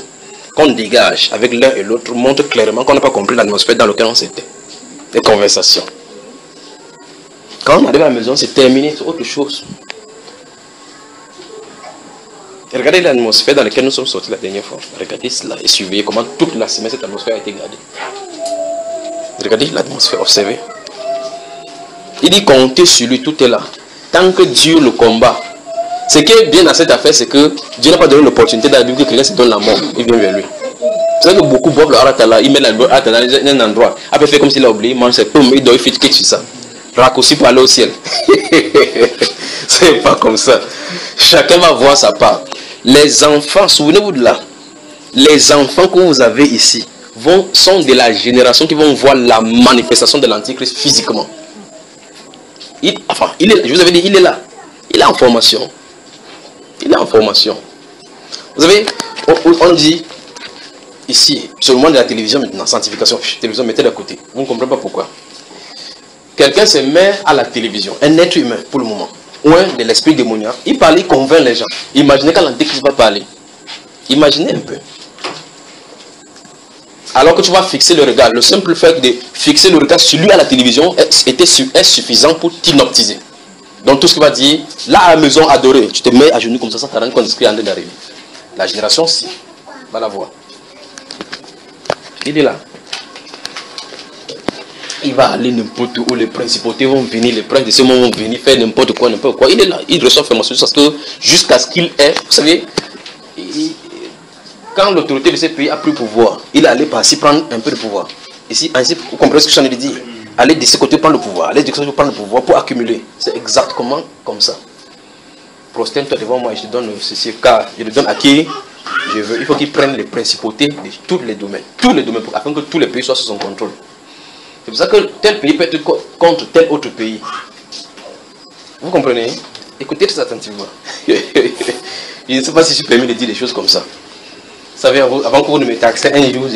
qu'on dégage avec l'un et l'autre montrent clairement qu'on n'a pas compris l'atmosphère dans laquelle on s'était. Les conversations. Quand on arrive à la maison, c'est terminé, c'est autre chose. Et regardez l'atmosphère dans laquelle nous sommes sortis la dernière fois. Regardez cela et suivez comment toute la semaine cette atmosphère a été gardée. Regardez l'atmosphère, observez. Il dit comptez sur lui, tout est là. Tant que Dieu le combat. Ce qui est bien dans cette affaire, c'est que Dieu n'a pas donné l'opportunité dans la Bible que quelqu'un se donne la mort. Il vient vers lui. C'est vrai que beaucoup boivent le haratala, ils mettent le haratala dans un endroit. Après, il fait comme s'il a oublié, il mange ses pommes, il doit faire quelque sur ça. Raccourci pour aller au ciel. C'est pas comme ça. Chacun va voir sa part. Les enfants, souvenez-vous de là, les enfants que vous avez ici sont de la génération qui vont voir la manifestation de l'Antichrist physiquement. Je vous avais dit, il est là. Il est en formation. Il est en formation. Vous savez, on dit ici, sur le monde de la télévision maintenant, sanctification, télévision, mettez de côté. Vous ne comprenez pas pourquoi. Quelqu'un se met à la télévision, un être humain pour le moment, ou un de l'esprit démoniaque, il parle, il convainc les gens. Imaginez quand l'Antéchrist va parler. Imaginez un peu. Alors que tu vas fixer le regard, le simple fait de fixer le regard sur lui à la télévision est suffisant pour t'inoptiser. Donc tout ce qu'il va dire, là à la maison adorée, tu te mets à genoux comme ça, t'as rien qu'on inscrit en train d'arriver. La génération ci va la voir. Il est là. Il va aller n'importe où, les principautés vont venir, les princes de ce monde vont venir faire n'importe quoi. Il est là, il reçoit formation jusqu'à ce qu'il ait, vous savez, quand l'autorité de ce pays a pris pouvoir, il est allé par-ci prendre un peu de pouvoir. Ici, ainsi, vous comprenez ce que je suis en train de dire? Aller de ce côté prendre le pouvoir, aller de ce côté prendre le pouvoir pour accumuler. C'est exactement comme ça. Prosterne-toi devant moi et je te donne ceci, car je le donne à qui je veux. Il faut qu'il prenne les principautés de tous les domaines, afin que tous les pays soient sous son contrôle. C'est pour ça que tel pays peut être contre tel autre pays. Vous comprenez? Écoutez très attentivement. Je ne sais pas si je suis permis de dire des choses comme ça. Vous savez, avant que vous ne me taxiez un jour,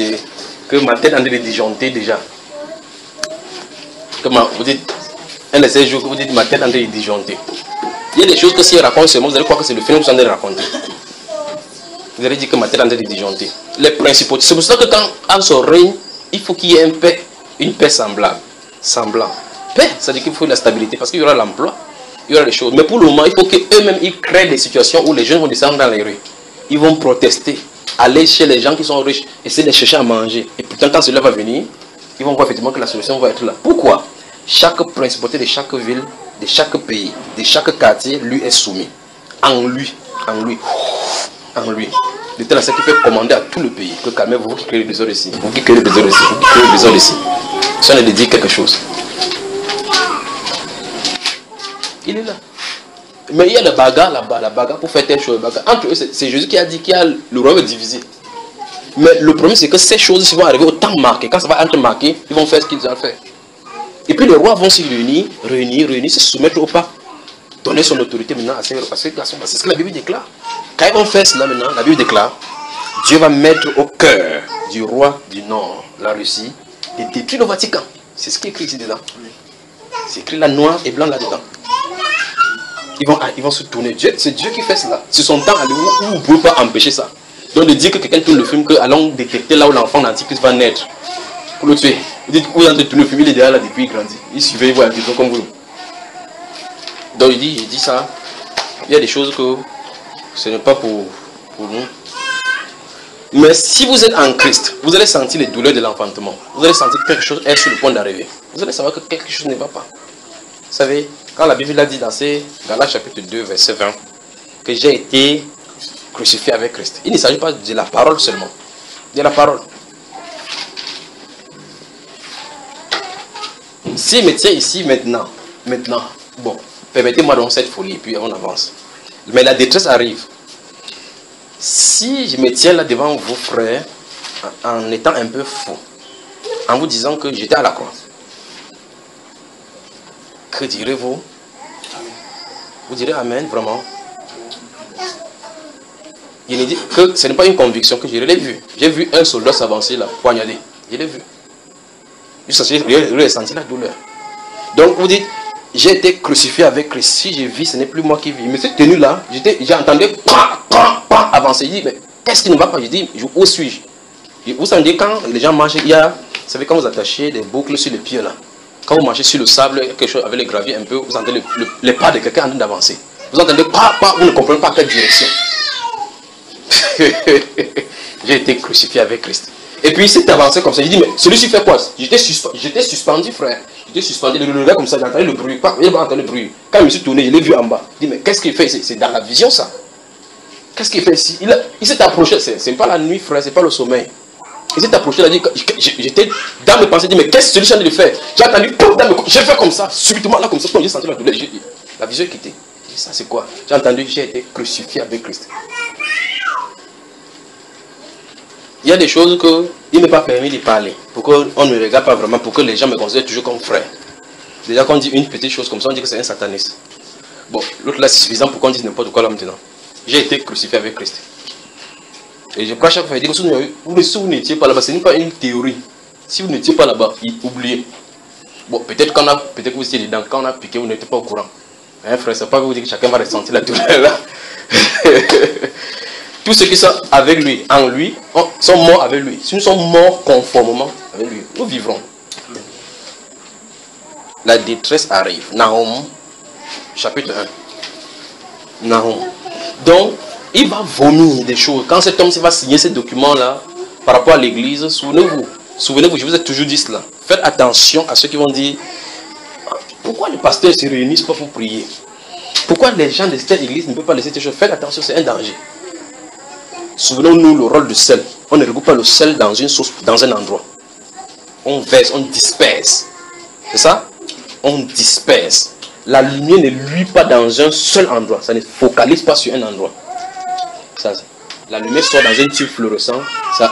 que ma tête en train de disjoncter déjà. Comment vous dites, un de ces jours que vous dites ma tête en train de disjoncter. Il y a des choses que si je raconte seulement, vous allez croire que c'est le film que vous en avez raconté. Vous allez dire que ma tête en train de disjoncter. Les principaux. C'est pour ça que quand à son règne, il faut qu'il y ait une paix semblable. Paix, ça veut dire qu'il faut la stabilité parce qu'il y aura l'emploi, il y aura les choses. Mais pour le moment, il faut qu'eux-mêmes ils créent des situations où les jeunes vont descendre dans les rues. Ils vont protester, aller chez les gens qui sont riches, essayer de chercher à manger. Et pourtant, quand cela va venir, ils vont voir effectivement que la solution va être là. Pourquoi? Chaque principauté de chaque ville, de chaque pays, de chaque quartier, lui est soumis. En lui. De telle sorte qu'il peut commander à tout le pays que calmez-vous, vous qui créez le désordre ici, vous qui créez le désordre ici, vous qui créez le désordre ici. Ça on est de dire quelque chose. Il est là. Mais il y a la bagarre là-bas, la bagarre pour faire telle chose. Entre eux, c'est Jésus qui a dit qu'il y a le royaume divisé. Mais le problème, c'est que ces choses vont arriver au temps marqué. Quand ça va être marqué, ils vont faire ce qu'ils doivent faire. Et puis les rois vont se réunir, se soumettre au pas. Donner son autorité maintenant à ces garçons. C'est ce que la Bible déclare. Quand ils vont faire cela maintenant, la Bible déclare, Dieu va mettre au cœur du roi du Nord, la Russie, de détruire le Vatican. C'est ce qui est écrit ici dedans. C'est écrit là noir et blanc là-dedans. Ils vont se tourner. C'est Dieu qui fait cela. C'est son temps à lui où vous ne pouvez pas empêcher ça. Donc de dire que quelqu'un tourne le film, que allons détecter là où l'enfant d'Antichrist va naître. Pour le tuer. Vous dites que vous avez tourné le film, il est derrière là depuis il grandit. Il surveille, il voit la télévision comme vous. Donc il dit ça. Il y a des choses que ce n'est pas pour nous. Mais si vous êtes en Christ, vous allez sentir les douleurs de l'enfantement. Vous allez sentir que quelque chose est sur le point d'arriver. Vous allez savoir que quelque chose ne va pas. Vous savez, quand la Bible a dit dans Galates chapitre 2, verset 20, que j'ai été crucifié avec Christ. Il ne s'agit pas de la parole seulement. De la parole. S'il me tient ici maintenant, bon, permettez-moi donc cette folie et puis on avance. Mais la détresse arrive. Si je me tiens là devant vous, frères, en étant un peu fou, en vous disant que j'étais à la croix. Que direz-vous? Vous direz Amen, vraiment? Il dit que ce n'est pas une conviction que je l'ai vu. J'ai vu un soldat s'avancer là, poignardé. Je l'ai vu. J'ai ressenti la douleur. Donc vous dites, j'ai été crucifié avec Christ. Si je vis, ce n'est plus moi qui vis. Mais cette tenue là, j'ai entendu avancer. Je dis, mais qu'est-ce qui ne va pas? Je dis, où suis-je? Vous savez, quand les gens marchent, il y a, vous savez, quand vous attachez des boucles sur les pieds là, quand vous marchez sur le sable, quelque chose avec les graviers un peu, vous entendez les pas de quelqu'un en train d'avancer. Vous entendez vous ne comprenez pas quelle direction. J'ai été crucifié avec Christ. Et puis il s'est avancé comme ça. Je dis, mais celui-ci fait quoi? J'étais suspendu, frère. J'étais suspendu. Le regard comme ça, j'ai entendu le bruit. Il n'a pas entendu le bruit. Quand je me suis tourné, je l'ai vu en bas. Je dis, mais qu'est-ce qu'il fait? C'est dans la vision ça. Qu'est-ce qu'il fait ici? Il s'est approché. C'est pas la nuit, frère, c'est pas le sommeil. Il s'est approché, il a dit, j'étais dans mes pensées, il dit, mais qu'est-ce que celui-ci a de faire? J'ai entendu, j'ai fait comme ça, subitement là, comme ça, quand j'ai senti la douleur, la vision est quittée. J'ai dit, ça c'est quoi? J'ai entendu, j'ai été crucifié avec Christ. Il y a des choses qu'il n'est pas permis de parler, pour qu'on ne me regarde pas vraiment, pour que les gens me considèrent toujours comme frère. Déjà, quand on dit une petite chose comme ça, on dit que c'est un sataniste. Bon, l'autre là, c'est suffisant pour qu'on dise n'importe quoi là maintenant. J'ai été crucifié avec Christ. Et je crois chaque fois, il dit que si vous n'étiez pas là-bas, ce n'est pas une théorie. Si vous n'étiez pas là-bas, oubliez. Bon, peut-être que vous étiez dedans, quand on a piqué, vous n'étiez pas au courant. Hein, frère, c'est pas vous dire que chacun va ressentir la douleur là. Tous ceux qui sont avec lui, en lui, sont morts avec lui. Si nous sommes morts conformément avec lui, nous vivrons. La détresse arrive. Nahum, chapitre 1. Nahum. Donc, il va vomir des choses. Quand cet homme va signer ces documents-là, par rapport à l'église, souvenez-vous, je vous ai toujours dit cela. Faites attention à ceux qui vont dire, pourquoi les pasteurs ne se réunissent pas pour prier? Pourquoi les gens de cette église ne peuvent pas laisser ces choses? Faites attention, c'est un danger. Souvenons-nous le rôle du sel. On ne regroupe pas le sel dans une sauce, dans un endroit. On verse, on disperse. C'est ça? On disperse. La lumière ne luit pas dans un seul endroit. Ça ne focalise pas sur un endroit. Ça, la lumière sort dans un tube fluorescent.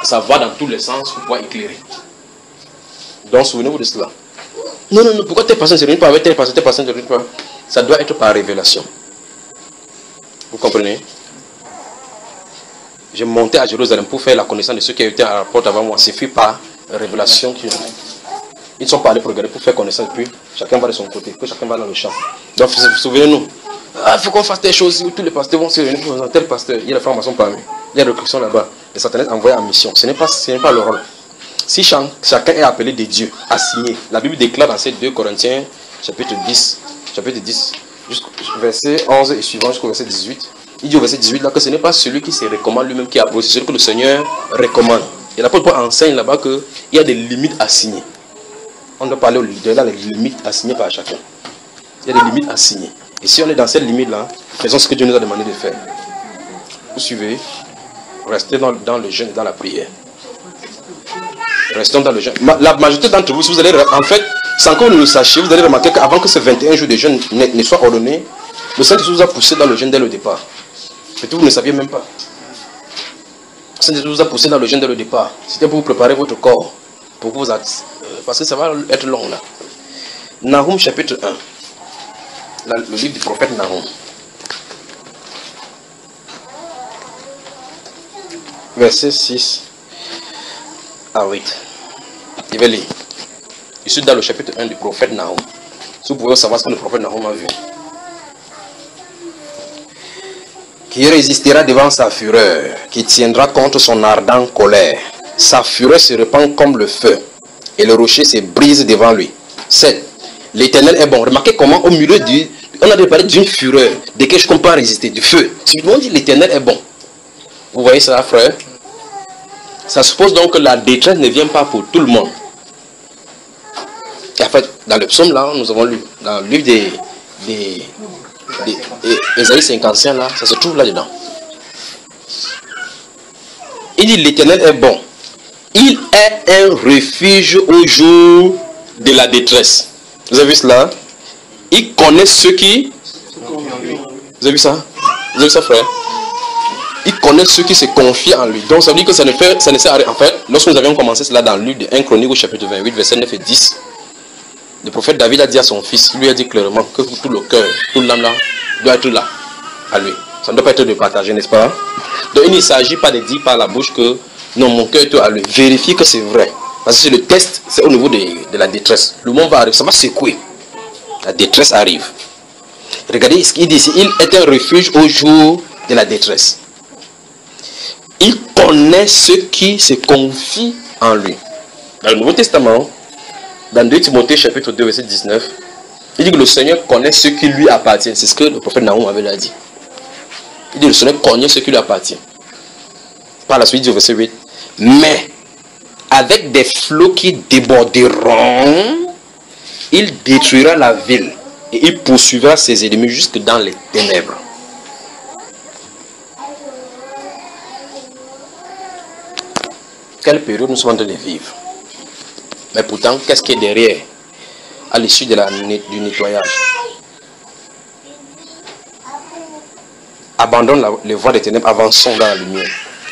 Ça va dans tous les sens pour pouvoir éclairer. Donc souvenez-vous de cela. Non, pourquoi tes personnes ne se réunissent pas avec tes personnes ne se réunissent pas? Ça doit être par révélation. Vous comprenez? J'ai monté à Jérusalem pour faire la connaissance de ceux qui étaient à la porte avant moi. C'est fait par révélation. Ils sont pas allés pour regarder, pour faire connaissance. Puis chacun va de son côté. Puis chacun va dans le champ. Donc souvenez-nous. Il faut qu'on fasse telle chose. Tous les pasteurs vont se réunir pour tel pasteur. Il y a la formation parmi. Il y a la recrutement là-bas. Les satanistes envoyés en mission. Ce n'est pas le rôle. Si chacun est appelé de Dieu à signer. La Bible déclare dans ces 2 Corinthiens, chapitre 10, verset 11 et suivant jusqu'au verset 18. Il dit au verset 18 là que ce n'est pas celui qui se recommande lui-même qui approuve, c'est celui que le Seigneur recommande. Et l'apôtre Paul enseigne là-bas qu'il y a des limites à signer. On doit parler au leader, là, les limites à signer par chacun. Il y a des limites à signer. Et si on est dans cette limite-là, faisons ce que Dieu nous a demandé de faire. Vous suivez? Restez dans le jeûne et dans la prière. Restons dans le jeûne. La majorité d'entre vous, si vous allez, en fait, sans que vous ne le sachiez, vous allez remarquer qu'avant que ce 21 jours de jeûne ne soit ordonné, le Saint-Esprit vous a poussé dans le jeûne dès le départ. Peut-être que vous ne saviez même pas. Le Saint-Esprit vous a poussé dans le jeûne dès le départ. C'était pour vous préparer votre corps. Pour que vous parce que ça va être long là. Nahum chapitre 1. Le livre du prophète Nahum. Verset 6 à 8. Je vais lire. Je suis dans le chapitre 1 du prophète Nahum. Si vous pouvez savoir ce que le prophète Nahum a vu. Qui résistera devant sa fureur, qui tiendra contre son ardente colère. Sa fureur se répand comme le feu, et le rocher se brise devant lui. 7. L'Éternel est bon. Remarquez comment au milieu on a parlé d'une fureur, de quelque chose qu'on peut résister, du feu. Si on dit l'Éternel est bon. Vous voyez ça, frère? Ça suppose donc que la détresse ne vient pas pour tout le monde. Et en fait, dans le psaume là, nous avons lu, dans le livre Ésaïe 55 là, ça se trouve là-dedans. Il dit l'Éternel est bon. Il est un refuge au jour de la détresse. Vous avez vu cela? Il connaît ceux qui... Vous avez vu ça? Vous avez vu ça, frère? Il connaît ceux qui se confient en lui. Donc ça veut dire que ça ne sert à rien. En fait, lorsque nous avions commencé cela dans le livre de 1 Chronique au chapitre 28, versets 9 et 10, le prophète David a dit à son fils, il lui a dit clairement que tout le cœur, tout l'âme là, doit être là, à lui. Ça ne doit pas être de partager, n'est-ce pas? Donc il ne s'agit pas de dire par la bouche que non, mon cœur est à lui. Vérifiez que c'est vrai. Parce que c'est le test, c'est au niveau de la détresse. Le monde va arriver, ça va secouer. La détresse arrive. Regardez ce qu'il dit ici. Il est un refuge au jour de la détresse. Il connaît ceux qui se confient en lui. Dans le Nouveau Testament, dans 2 Timothée chapitre 2 verset 19, il dit que le Seigneur connaît ceux qui lui appartiennent. C'est ce que le prophète Nahum avait dit. Il dit que le Seigneur connaît ceux qui lui appartiennent. Par la suite du verset 8. Mais avec des flots qui déborderont, il détruira la ville et il poursuivra ses ennemis jusque dans les ténèbres. Quelle période nous sommes en train de vivre? Mais pourtant, qu'est-ce qui est derrière à l'issue du nettoyage? Abandonne les voies des ténèbres, avançons dans la lumière.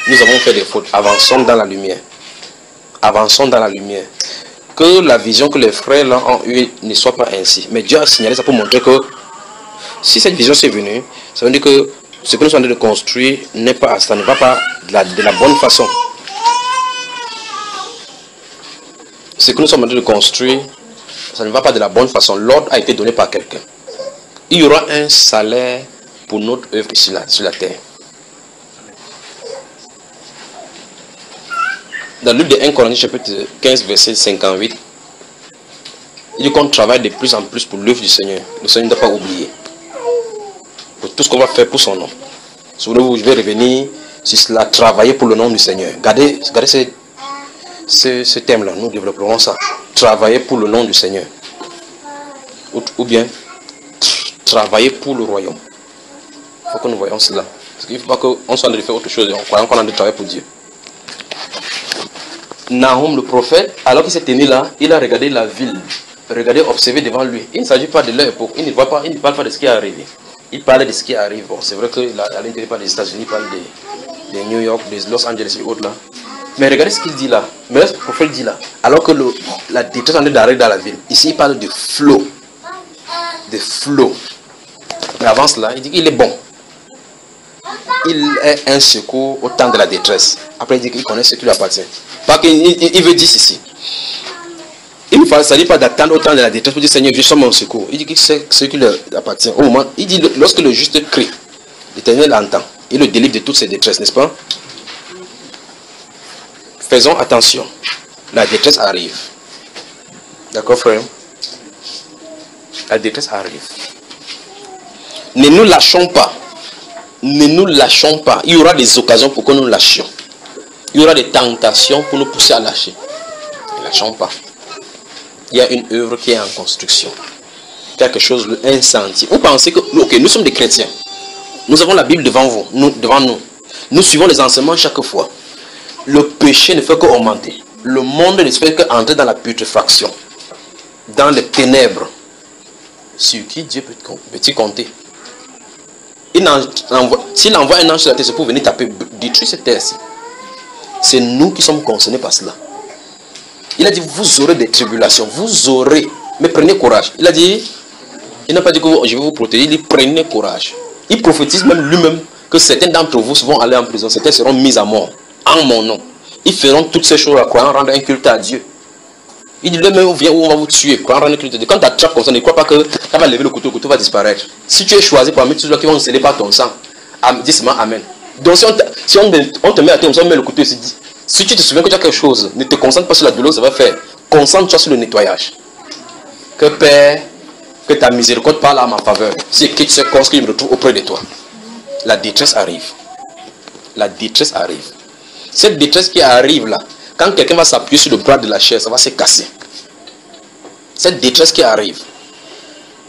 Nous avons fait des fautes, avançons dans la lumière. Avançons dans la lumière. Que la vision que les frères là ont eue ne soit pas ainsi. Mais Dieu a signalé ça pour montrer que si cette vision s'est venue, ça veut dire que ce que nous sommes en train de construire n'est pas, ça ne va pas de la bonne façon. Ce que nous sommes en train de construire, ça ne va pas de la bonne façon. L'ordre a été donné par quelqu'un. Il y aura un salaire pour notre œuvre ici là, sur la terre. Dans le livre de 1 Corinthiens chapitre 15 verset 58, il dit qu'on travaille de plus en plus pour l'œuvre du Seigneur. Le Seigneur ne doit pas oublier. Pour tout ce qu'on va faire pour son nom. Souvenez-vous, je vais revenir sur cela, travailler pour le nom du Seigneur. Regardez ce thème-là, nous développerons ça. Travailler pour le nom du Seigneur. Ou bien, travailler pour le royaume. Il faut que nous voyons cela. Parce qu'il ne faut pas qu'on soit en train de faire autre chose en croyant qu'on a de travailler pour Dieu. Nahum, le prophète, alors qu'il s'est tenu là, il a regardé la ville. Regardé, observé devant lui. Il ne s'agit pas de leur époque. Il ne parle pas de ce qui est arrivé. Il parlait de ce qui arrive. Bon, c'est vrai qu'à l'intérieur des États-Unis, il parle de New York, de Los Angeles et autres là. Mais regardez ce qu'il dit là. Mais le prophète dit là. Alors que la détresse en est d'arriver dans la ville. Ici, il parle de flot. De flot. Mais avant cela, il dit qu'il est bon. Il est un secours au temps de la détresse. Après, il dit qu'il connaît ce qui lui appartient. Parce qu'il veut dire ceci. Il ne s'agit pas d'attendre au temps de la détresse pour dire Seigneur, je suis mon secours. Il dit que c'est ce qui lui appartient. Au moment, il dit lorsque le juste crie, l'Éternel entend. Il le délivre de toutes ses détresses, n'est-ce pas? Faisons attention. La détresse arrive. D'accord, frère? La détresse arrive. Ne nous lâchons pas. Ne nous lâchons pas. Il y aura des occasions pour que nous lâchions. Il y aura des tentations pour nous pousser à lâcher. Ne lâchons pas. Il y a une œuvre qui est en construction. Quelque chose, un sentier. Vous pensez que, ok, nous sommes des chrétiens. Nous avons la Bible devant nous. Nous suivons les enseignements chaque fois. Le péché ne fait qu'augmenter. Le monde ne fait qu'entrer dans la putréfaction. Dans les ténèbres. Sur qui Dieu peut-il compter? S'il envoie un ange sur la terre, c'est pour venir taper, détruire cette terre-ci. C'est nous qui sommes concernés par cela. Il a dit, vous aurez des tribulations, vous aurez, mais prenez courage. Il a dit, il n'a pas dit que je vais vous protéger, il dit, prenez courage. Il prophétise même lui-même que certains d'entre vous vont aller en prison, certains seront mis à mort, en mon nom. Ils feront toutes ces choses, croyant rendre un culte à Dieu. Il dit, lui-même vient où on va vous tuer, croyant rendre un culte à Dieu. Quand tu attrapes comme ça, ne crois pas que tu vas lever le couteau va disparaître. Si tu es choisi parmi tous ceux qui vont sceller par ton sang, dis seulement Amen. Donc si on te met à terre, on met le couteau et se dit, si tu te souviens que tu as quelque chose, ne te concentre pas sur la douleur que ça va faire. Concentre-toi sur le nettoyage. Que Père, que ta miséricorde parle à ma faveur. Si quitte ce corps qui me retrouve auprès de toi. La détresse arrive. La détresse arrive. Cette détresse qui arrive là, quand quelqu'un va s'appuyer sur le bras de la chair, ça va se casser. Cette détresse qui arrive,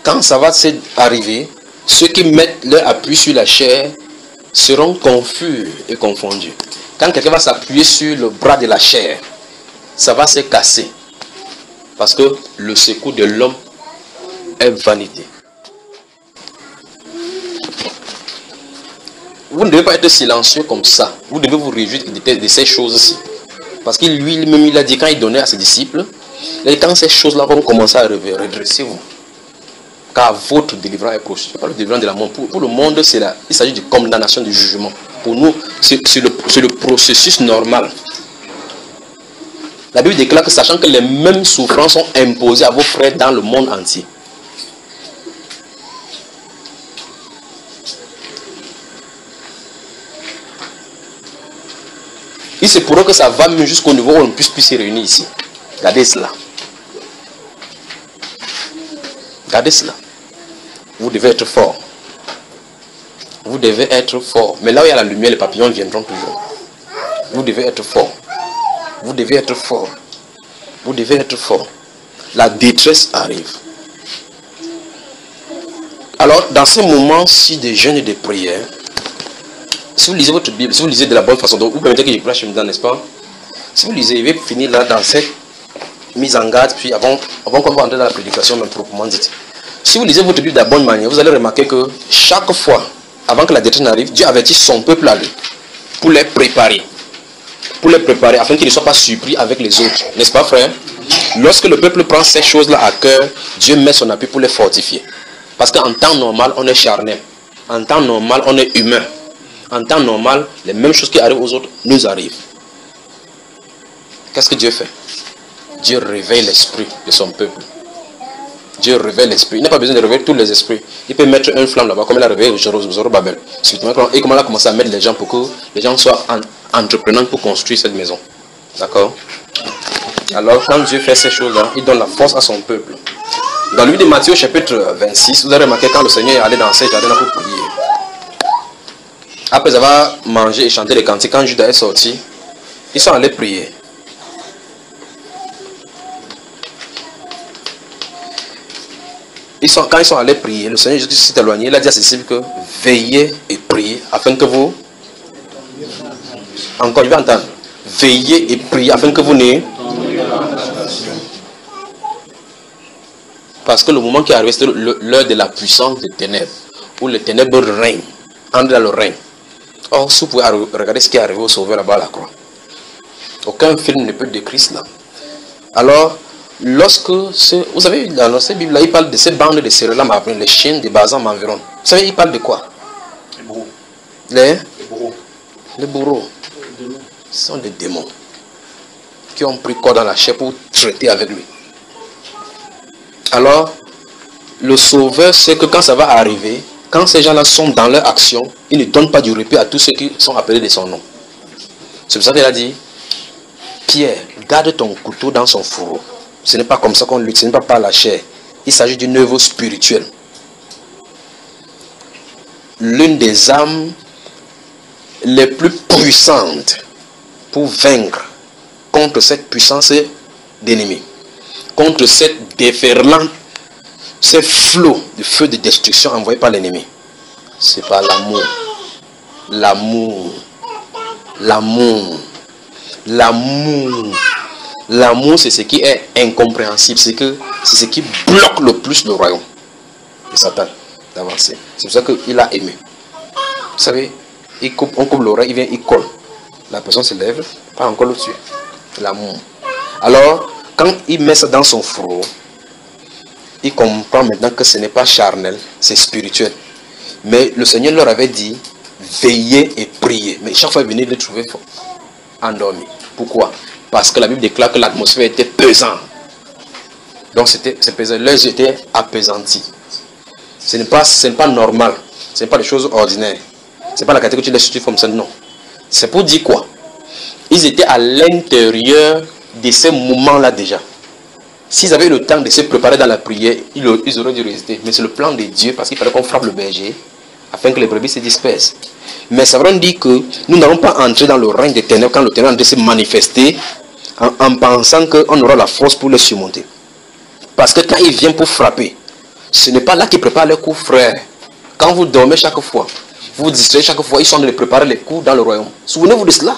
quand ça va arriver, ceux qui mettent leur appui sur la chair seront confus et confondus. Quand quelqu'un va s'appuyer sur le bras de la chair, ça va se casser. Parce que le secours de l'homme est vanité. vous ne devez pas être silencieux comme ça. Vous devez vous réjouir de ces choses-ci. Parce qu'il lui-même, il a dit, quand il donnait à ses disciples, il a dit, quand ces choses-là vont commencer à redressez-vous. Car votre délivrance est proche. Ce n'est pas le délivrance de la mort. Pour le monde, il s'agit de condamnation, de jugement. Pour nous, c'est le processus normal. La Bible déclare que sachant que les mêmes souffrances sont imposées à vos frères dans le monde entier. Il se pourrait que ça va même jusqu'au niveau où on ne puisse plus se réunir ici. Regardez cela. Regardez cela. Vous devez être fort. Vous devez être fort. Mais là où il y a la lumière, les papillons viendront toujours. Vous devez être fort. Vous devez être fort. Vous devez être fort. La détresse arrive. Alors, dans ces moments-ci de jeûne et de prière, si vous lisez votre Bible, si vous lisez de la bonne façon, donc vous permettez que je prêche dedans, n'est-ce pas? Si vous lisez, je vais finir là dans cette mise en garde, puis avant qu'on va entrer dans la prédication, même proprement dite. Si vous lisez votre Bible de la bonne manière, vous allez remarquer que chaque fois, avant que la détresse n'arrive, Dieu avertit son peuple à lui, pour les préparer. Pour les préparer, afin qu'ils ne soient pas surpris avec les autres. N'est-ce pas, frère? Lorsque le peuple prend ces choses-là à cœur, Dieu met son appui pour les fortifier. Parce qu'en temps normal, on est charnel. En temps normal, on est humain. En temps normal, les mêmes choses qui arrivent aux autres nous arrivent. Qu'est-ce que Dieu fait? Dieu réveille l'esprit de son peuple. Dieu réveille l'esprit. Il n'a pas besoin de réveiller tous les esprits. Il peut mettre une flamme là-bas, comme il a réveillé Zorobabel. Et comment il a commencé à mettre les gens pour que les gens soient entreprenants pour construire cette maison. D'accord? Alors, quand Dieu fait ces choses-là, il donne la force à son peuple. Dans le livre de Matthieu, chapitre 26, vous avez remarqué quand le Seigneur est allé dans ces jardins pour prier. Après avoir mangé et chanté les cantiques, quand Judas est sorti, ils sont allés prier. Quand ils sont allés prier, le Seigneur Jésus s'est éloigné. Il a dit à ses disciples que veillez et priez afin que vous... Encore, je vais entendre. Veillez et priez afin que vous n'ayez... Parce que le moment qui est arrivé, c'est l'heure de la puissance des ténèbres, où les ténèbres règnent, entrent dans le règne. Or, si vous pouvez regarder ce qui est arrivé au Sauveur là-bas à la croix. Aucun film ne peut décrire cela. Alors, lorsque, vous savez, dans cette Bible-là, il parle de ces bandes de céréales, les chiens de Bazan m'environ. Vous savez, il parle de quoi? Les bourreaux. Les bourreaux. Ce sont des démons qui ont pris corps dans la chair pour traiter avec lui. Alors, le Sauveur sait que quand ça va arriver, quand ces gens-là sont dans leur action, ils ne donnent pas du répit à tous ceux qui sont appelés de son nom. C'est pour ça qu'il a dit, Pierre, garde ton couteau dans son fourreau. Ce n'est pas comme ça qu'on lutte, ce n'est pas par la chair. Il s'agit d'une œuvre spirituelle. L'une des armes les plus puissantes pour vaincre contre cette puissance d'ennemi, contre cette déferlante, ces flots de feu de destruction envoyés par l'ennemi, c'est par l'amour. L'amour. L'amour. L'amour. L'amour, c'est ce qui est incompréhensible. C'est ce qui bloque le plus le royaume de Satan d'avancer. C'est pour ça qu'il a aimé. Vous savez, on coupe l'oreille, il vient, il colle. La personne se lève, pas encore au-dessus. L'amour. Alors, quand il met ça dans son fourreau, il comprend maintenant que ce n'est pas charnel, c'est spirituel. Mais le Seigneur leur avait dit, veillez et priez. Mais chaque fois, il venait de le trouver endormi. Pourquoi? Parce que la Bible déclare que l'atmosphère était pesante. Donc c'était pesant. Leurs yeux étaient apaisantis. Ce n'est pas normal. Ce n'est pas des choses ordinaires. Ce n'est pas la catégorie que tu laisses comme ça. Non. C'est pour dire quoi? Ils étaient à l'intérieur de ces moments-là déjà. S'ils avaient eu le temps de se préparer dans la prière, ils auraient dû résister. Mais c'est le plan de Dieu parce qu'il fallait qu'on frappe le berger afin que les brebis se dispersent. Mais ça veut dire que nous n'allons pas entrer dans le règne des ténèbres quand le ténèbre est en train de se manifester en pensant qu'on aura la force pour le surmonter. Parce que quand il vient pour frapper, ce n'est pas là qu'il prépare les coups, frère. Quand vous dormez chaque fois, vous vous distrayez chaque fois, ils sont en train de préparer les coups dans le royaume. Souvenez-vous de cela.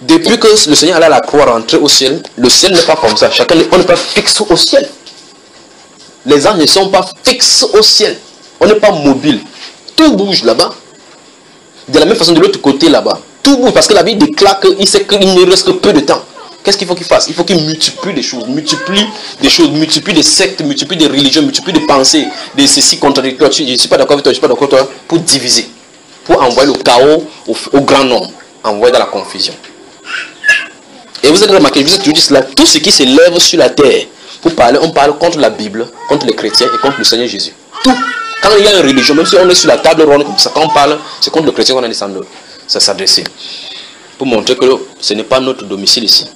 Depuis que le Seigneur allait à la croix rentrer au ciel, le ciel n'est pas comme ça. On n'est pas fixe au ciel. Les anges ne sont pas fixes au ciel. On n'est pas mobile. Tout bouge là-bas. De la même façon, de l'autre côté là-bas, tout bouge parce que la vie déclare qu'il sait qu'il ne reste que peu de temps. Qu'est-ce qu'il faut qu'il fasse? Il faut qu'il multiplie des choses, multiplie des sectes, multiplie des religions, multiplie des pensées, de ceci contradictoires. Je ne suis pas d'accord avec toi, je ne suis pas d'accord avec toi, pour diviser, pour envoyer le chaos au grand nombre, envoyer dans la confusion. Et vous avez remarqué, je vous ai toujours dit cela, tout ce qui s'élève sur la terre, pour parler, on parle contre la Bible, contre les chrétiens et contre le Seigneur Jésus. Tout. Quand il y a une religion, même si on est sur la table ronde comme ça, quand on parle, c'est contre le chrétien qu'on a descendu. Ça s'adresser. Pour montrer que ce n'est pas notre domicile ici.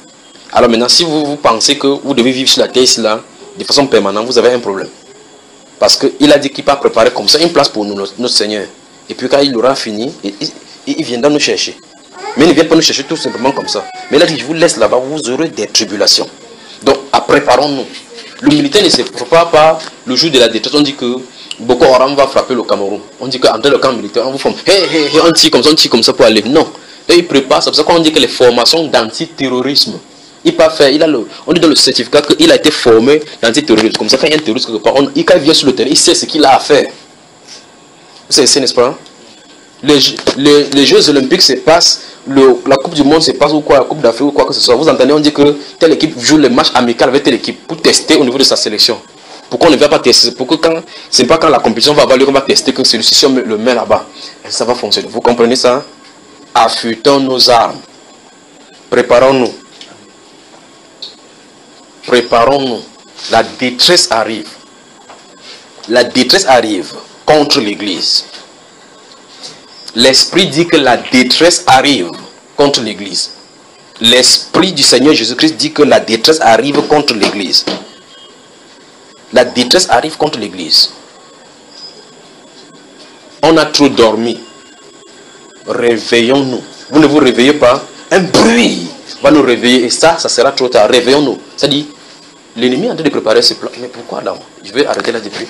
Alors maintenant, si vous pensez que vous devez vivre sur la terre ici, là, de façon permanente, vous avez un problème. Parce qu'il a dit qu'il va préparer comme ça une place pour nous, notre Seigneur. Et puis quand il aura fini, il viendra nous chercher. Mais il ne vient pas nous chercher tout simplement comme ça. Mais il a dit, je vous laisse là-bas, vous aurez des tribulations. Donc, préparons-nous. L'humilité ne se prépare pas le jour de la détresse. On dit que Boko Haram va frapper le Cameroun. On dit qu'entre le camp militaire, on vous forme. On tire comme ça pour aller. Non. Et il prépare, c'est pour ça qu'on dit que les formations d'antiterrorisme, il peut faire, on dit dans le certificat qu'il a été formé d'antiterrorisme. Comme ça, quand il y a un terroriste quelque part, quand il vient sur le terrain, il sait ce qu'il a à faire. Vous savez, n'est-ce pas? Les Jeux Olympiques se passent, la Coupe du Monde se passe ou quoi, la Coupe d'Afrique ou quoi que ce soit. Vous entendez, on dit que telle équipe joue les matchs amicaux avec telle équipe pour tester au niveau de sa sélection. Pourquoi on ne va pas tester? Pourquoi c'est pas quand la compétition va avoir lieu qu'on va tester que celui-ci, si on le met là-bas, ça va fonctionner. Vous comprenez ça? Affûtons nos armes. Préparons-nous. Préparons-nous. La détresse arrive. La détresse arrive contre l'Église. L'Esprit dit que la détresse arrive contre l'Église. L'Esprit du Seigneur Jésus-Christ dit que la détresse arrive contre l'Église. La détresse arrive contre l'Église. On a trop dormi. Réveillons-nous. Vous ne vous réveillez pas. Un bruit va nous réveiller. Et ça sera trop tard. Réveillons-nous. Ça dit, l'ennemi est en train de préparer ses plans. Mais pourquoi là? Je vais arrêter là depuis.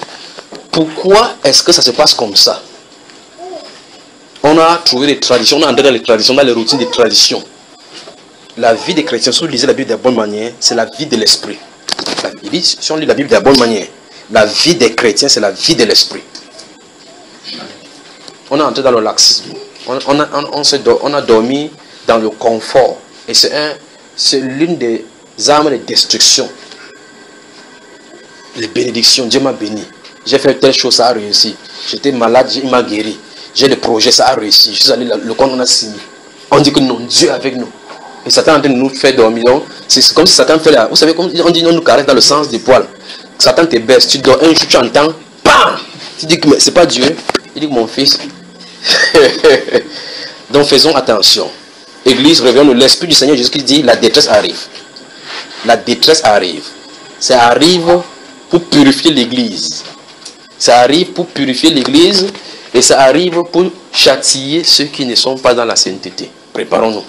Pourquoi est-ce que ça se passe comme ça? On a trouvé des traditions, on a entré dans les traditions, dans les routines des traditions. La vie des chrétiens, si vous lisez la Bible de la bonne manière, c'est la vie de l'esprit. Si on lit la Bible de la bonne manière, la vie des chrétiens, c'est la vie de l'esprit. On a entré dans le laxisme. On a dormi dans le confort. Et c'est l'une des armes de destruction. Les bénédictions, Dieu m'a béni. J'ai fait telle chose, ça a réussi. J'étais malade, il m'a guéri. J'ai des projets, ça a réussi. Je suis allé, le compte, on a signé. On dit que non, Dieu est avec nous. Et Satan est en train de nous faire dormir. C'est comme si Satan fait là. Vous savez, comme on dit, on nous caresse dans le sens des poils. Satan te baisse, tu dors un jour, tu entends, bam! Tu dis que c'est pas Dieu. Il dit que mon fils. Donc faisons attention. Église, réveillons-nous. L'Esprit du Seigneur Jésus-Christ dit, la détresse arrive. La détresse arrive. Ça arrive pour purifier l'Église. Ça arrive pour purifier l'Église. Et ça arrive pour châtier ceux qui ne sont pas dans la sainteté. Préparons-nous.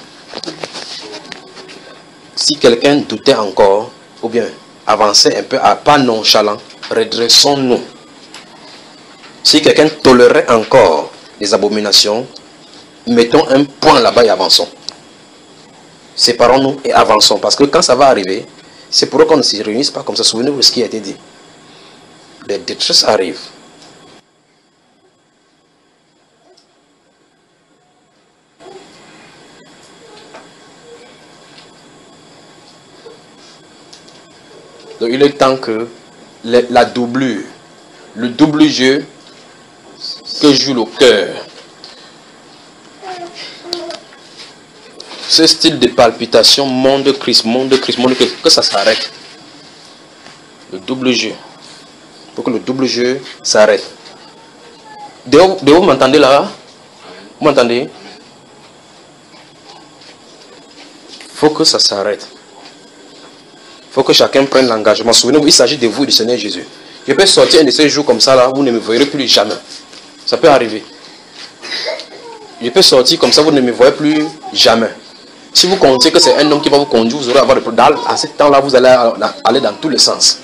Si quelqu'un doutait encore, ou bien avançait un peu à pas nonchalant, redressons-nous. Si quelqu'un tolérait encore les abominations, mettons un point là-bas et avançons. Séparons-nous et avançons. Parce que quand ça va arriver, c'est pour eux qu'on ne se réunisse pas comme ça. Souvenez-vous de ce qui a été dit. Les détresses arrivent. Donc il est temps que la doublure, le double jeu que joue le cœur, ce style de palpitation, monde Christ, que ça s'arrête. Le double jeu. Pour que le double jeu s'arrête. De où vous m'entendez là? Vous m'entendez? Il faut que ça s'arrête. Il faut que chacun prenne l'engagement. Souvenez-vous, il s'agit de vous et du Seigneur Jésus. Je peux sortir un de ces jours comme ça, là, vous ne me verrez plus jamais. Ça peut arriver. Je peux sortir comme ça, vous ne me voyez plus jamais. Si vous comptez que c'est un homme qui va vous conduire, vous aurez à avoir des problèmes. À ce temps-là, vous allez aller dans tous les sens.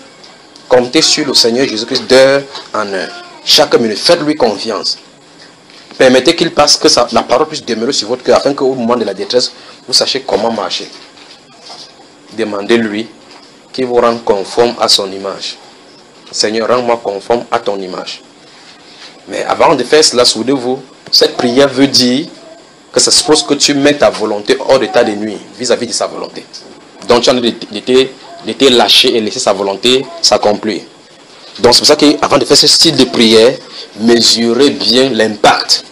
Comptez sur le Seigneur Jésus-Christ d'heure en heure. Chaque minute, faites-lui confiance. Permettez qu'il passe, que la parole puisse demeurer sur votre cœur, afin qu'au moment de la détresse, vous sachiez comment marcher. Demandez-lui qu'il vous rende conforme à son image. Seigneur, rends-moi conforme à ton image. Mais avant de faire cela, souvenez-vous Cette prière veut dire que ça suppose que tu mets ta volonté hors d'état de nuit vis-à-vis de sa volonté. Donc tu as de te lâcher et laisser sa volonté s'accomplir. Donc c'est pour ça qu'avant de faire ce style de prière, mesurez bien l'impact.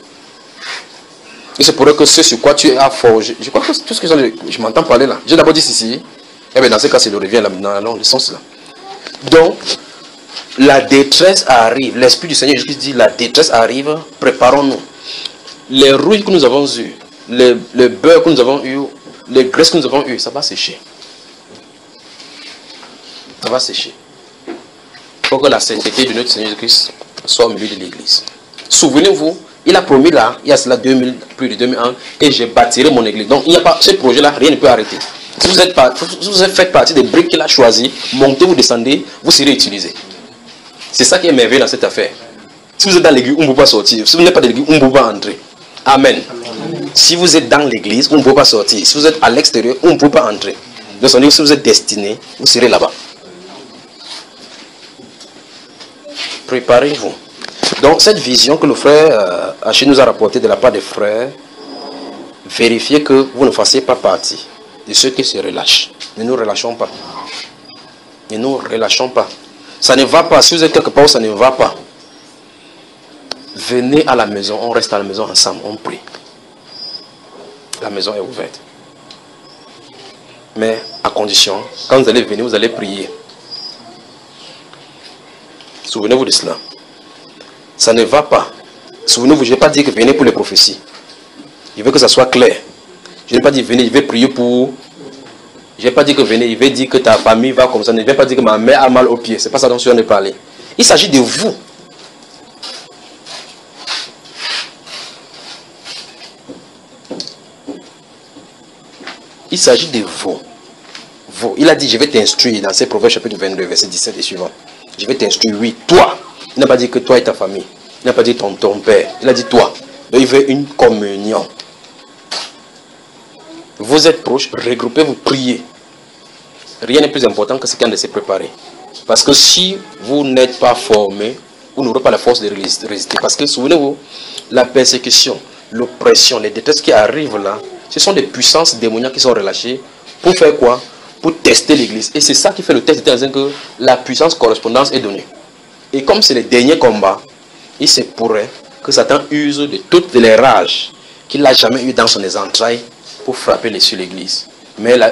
Et c'est pour que ce sur quoi tu as forgé. Je crois que tout ce que je m'entends parler là. J'ai d'abord dit ceci. Et bien dans ce cas, c'est le revient dans le sens là. Donc, la détresse arrive. L'Esprit du Seigneur Jésus dit, la détresse arrive, préparons-nous. Les rouilles que nous avons eues, le beurre que nous avons eu, les graisses que nous avons eues, ça va sécher. Ça va sécher. Il faut que la sainteté de notre Seigneur Jésus-Christ soit au milieu de l'église. Souvenez-vous, il a promis là, il y a cela plus de 2000 ans, et je bâtirai mon église. Donc, il n'y a pas ce projet-là, rien ne peut arrêter. Si vous faites partie des briques qu'il a choisies, montez, vous descendez, vous serez utilisés. C'est ça qui est merveilleux dans cette affaire. Si vous êtes dans l'église, on ne peut pas sortir. Si vous n'êtes pas dans l'église, on ne peut pas entrer. Amen. Si vous êtes dans l'église, on ne peut pas sortir. Si vous êtes à l'extérieur, on ne peut pas entrer. Donc, ça veut dire que si vous êtes destiné, vous serez là-bas. Préparez-vous. Donc, cette vision que le frère Haché nous a rapportée de la part des frères, vérifiez que vous ne fassiez pas partie de ceux qui se relâchent. Ne nous relâchons pas. Ne nous relâchons pas. Ça ne va pas. Si vous êtes quelque part où ça ne va pas, venez à la maison. On reste à la maison ensemble. On prie. La maison est ouverte. Mais à condition, quand vous allez venir, vous allez prier. Souvenez-vous de cela. Ça ne va pas. Souvenez-vous, je n'ai pas dit que venez pour les prophéties. Je veux que ça soit clair. Je n'ai pas dit venez, je vais prier pour... Je n'ai pas dit que venez, je vais dire que ta famille va comme ça. Je ne vais pas dire que ma mère a mal aux pieds. Ce n'est pas ça dont je viens de parler. Il s'agit de vous. Il s'agit de vous. Vous. Il a dit, je vais t'instruire dans ces Proverbes chapitre 22, verset 17 et suivant. Je vais t'instruire, oui, toi. Il n'a pas dit que toi et ta famille. Il n'a pas dit ton père. Il a dit toi. Donc il veut une communion. Vous êtes proches, regroupez-vous, priez. Rien n'est plus important que ce qu'on de se préparer. Parce que si vous n'êtes pas formé, vous n'aurez pas la force de résister. Parce que souvenez-vous, la persécution, l'oppression, les détresses qui arrivent là, ce sont des puissances démoniaques qui sont relâchées. Pour faire quoi? Pour tester l'église. Et c'est ça qui fait le test, c'est-à-dire que la puissance correspondance est donnée. Et comme c'est le dernier combat, il se pourrait que Satan use de toutes les rages qu'il n'a jamais eues dans son entrailles pour frapper sur l'église. Mais la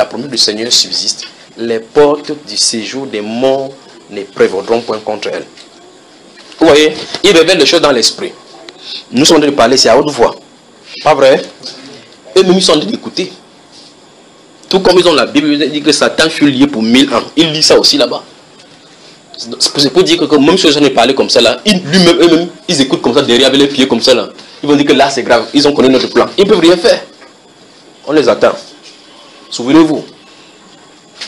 promesse du Seigneur subsiste. Les portes du séjour des morts ne prévaudront point contre elle. Vous voyez, il révèle les choses dans l'esprit. Nous sommes en train de parler, c'est à haute voix. Pas vrai? Eux-mêmes, ils sont en train d'écouter. Tout comme ils ont la Bible, ils disent que Satan fut lié pour 1000 ans. Il lit ça aussi là-bas. C'est pour dire que même si je ne parlais comme ça là, lui-même, eux-mêmes, ils écoutent comme ça derrière avec les pieds comme ça là. Ils vont dire que là c'est grave, ils ont connu notre plan. Ils ne peuvent rien faire. On les attend. Souvenez-vous,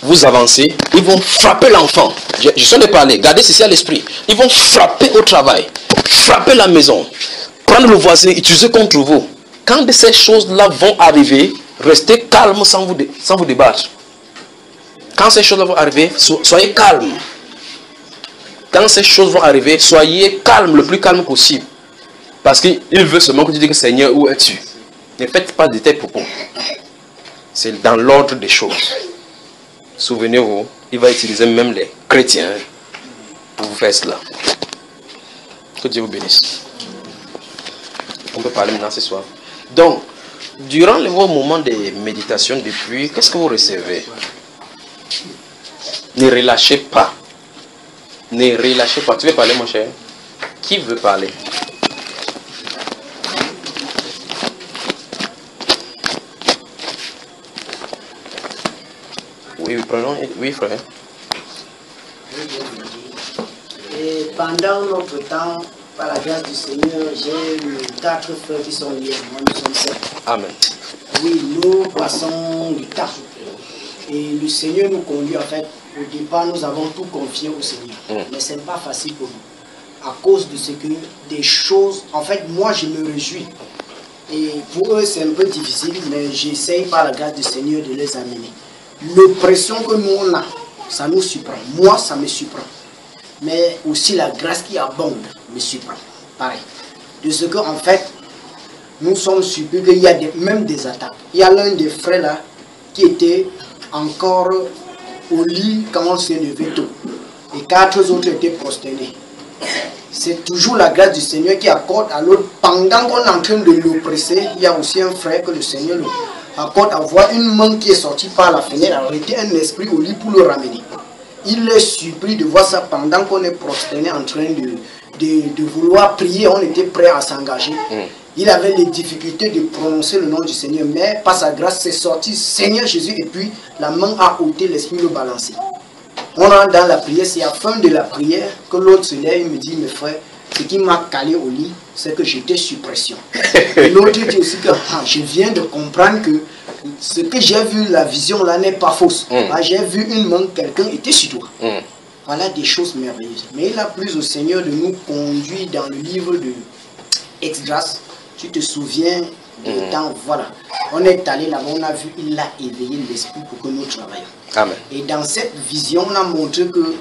vous avancez, ils vont frapper l'enfant. Je suis en train de parler, gardez ceci à l'esprit. Ils vont frapper au travail, frapper la maison, prendre le voisin, utiliser contre vous. Quand ces choses-là vont arriver, restez calme sans vous débattre. Quand ces choses-là vont arriver, soyez calme. Quand ces choses vont arriver, soyez calme, le plus calme possible. Parce qu'il veut seulement que tu dises que Seigneur, où es-tu? Ne faites pas de tes propos. C'est dans l'ordre des choses. Souvenez-vous, il va utiliser même les chrétiens pour vous faire cela. Que Dieu vous bénisse. On peut parler maintenant ce soir. Donc, durant vos moments de méditation, de pluie, qu'est-ce que vous recevez? Ne relâchez pas. Ne relâchez pas. Tu veux parler, mon cher? Qui veut parler? Oui, prenons. Oui, frère. Et pendant notre temps, par la grâce du Seigneur, j'ai eu 4 frères qui sont liés. Moi, nous sommes 7. Amen. Oui, nous passons du temps. Et le Seigneur nous conduit en fait. Au départ, nous avons tout confié au Seigneur. Mais ce n'est pas facile pour nous. À cause de ce que des choses... En fait, moi, je me réjouis. Et pour eux, c'est un peu difficile, mais j'essaye par la grâce du Seigneur de les amener. L'oppression que nous on a, ça nous surprend. Moi, ça me surprend. Mais aussi la grâce qui abonde me surprend. Pareil. De ce que, en fait, nous sommes surpris qu'il y a même des attaques. Il y a l'un des frères là qui était encore au lit quand on s'est levé tôt. Et 4 autres étaient prosternés. C'est toujours la grâce du Seigneur qui accorde à l'autre. Pendant qu'on est en train de l'oppresser, il y a aussi un frère que le Seigneur accorde à voir une main qui est sortie par la fenêtre. Alors il était un esprit au lit pour le ramener. Il est surpris de voir ça pendant qu'on est prosterné en train de vouloir prier. On était prêt à s'engager. Il avait les difficultés de prononcer le nom du Seigneur. Mais par sa grâce, c'est sorti Seigneur Jésus. Et puis la main a ôté, l'esprit le balancer. On rentre dans la prière, c'est à la fin de la prière que l'autre se lève et me dit, mes frères, ce qui m'a calé au lit, c'est que j'étais sous pression. L'autre dit aussi que je viens de comprendre que ce que j'ai vu, la vision là n'est pas fausse. J'ai vu une main, quelqu'un était sur toi. Voilà des choses merveilleuses. Mais il a plu au Seigneur de nous conduire dans le livre de Exdras. Tu te souviens du temps, voilà. On est allé là-bas, on a vu, il a éveillé l'esprit pour que nous travaillions. Amen. Et dans cette vision, on a montré que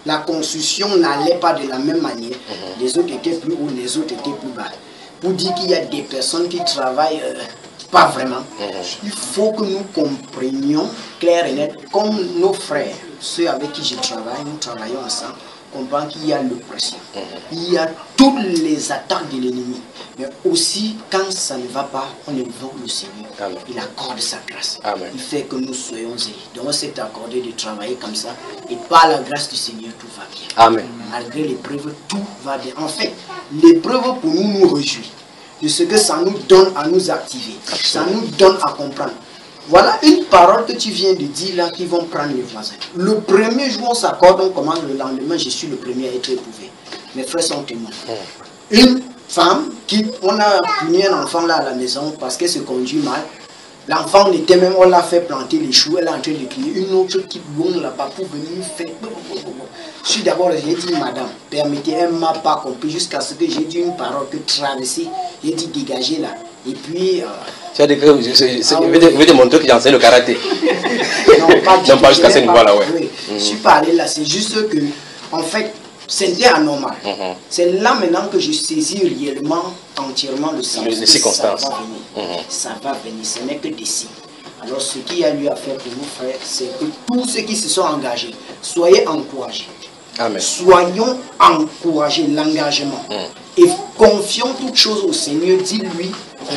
la construction n'allait pas de la même manière. Les autres étaient plus hauts, les autres étaient plus bas. Pour dire qu'il y a des personnes qui travaillent pas vraiment, il faut que nous comprenions clair et net, comme nos frères, ceux avec qui je travaille, nous travaillons ensemble, comprendre qu'il y a l'oppression, il y a toutes les attaques de l'ennemi. Mais aussi, quand ça ne va pas, on invoque le Seigneur. Amen. Il accorde sa grâce. Amen. Il fait que nous soyons zélés. Donc, on s'est accordé de travailler comme ça. Et par la grâce du Seigneur, tout va bien. Amen. Malgré l'épreuve, tout va bien. En fait, l'épreuve pour nous nous réjouit de ce que ça nous donne à nous activer. Ça nous donne à comprendre. Voilà une parole que tu viens de dire là qui vont prendre les voisins. Le premier jour, on s'accorde, on commence le lendemain, je suis le premier à être éprouvé. Mes frères sont témoins. Une femme qui, on a puni un enfant là à la maison parce qu'elle se conduit mal. L'enfant n'était même, on l'a fait planter les choux, elle est en train de crier. Une autre qui blonde là-bas pour venir faire. Je suis d'abord, j'ai dit, madame, permettez, elle ne m'a pas compris jusqu'à ce que j'ai dit une parole que traverser, j'ai dit dégager là. Et puis. Tu as dit que je vais te montrer que j'enseigne le karaté. Non, pas jusqu'à ce niveau-là, ouais. Oui. Je suis pas allé là, c'est juste que, en fait, c'était anormal. C'est là maintenant que je saisis réellement, entièrement le sens. Les circonstances. Ça va venir. Ça va venir, ce n'est que des signes. Alors, ce qu'il y a lieu à faire pour nous, frères, c'est que tous ceux qui se sont engagés, soyez encouragés. Amen. Soyons encouragés, l'engagement. Et confions toutes choses au Seigneur. Dis-lui,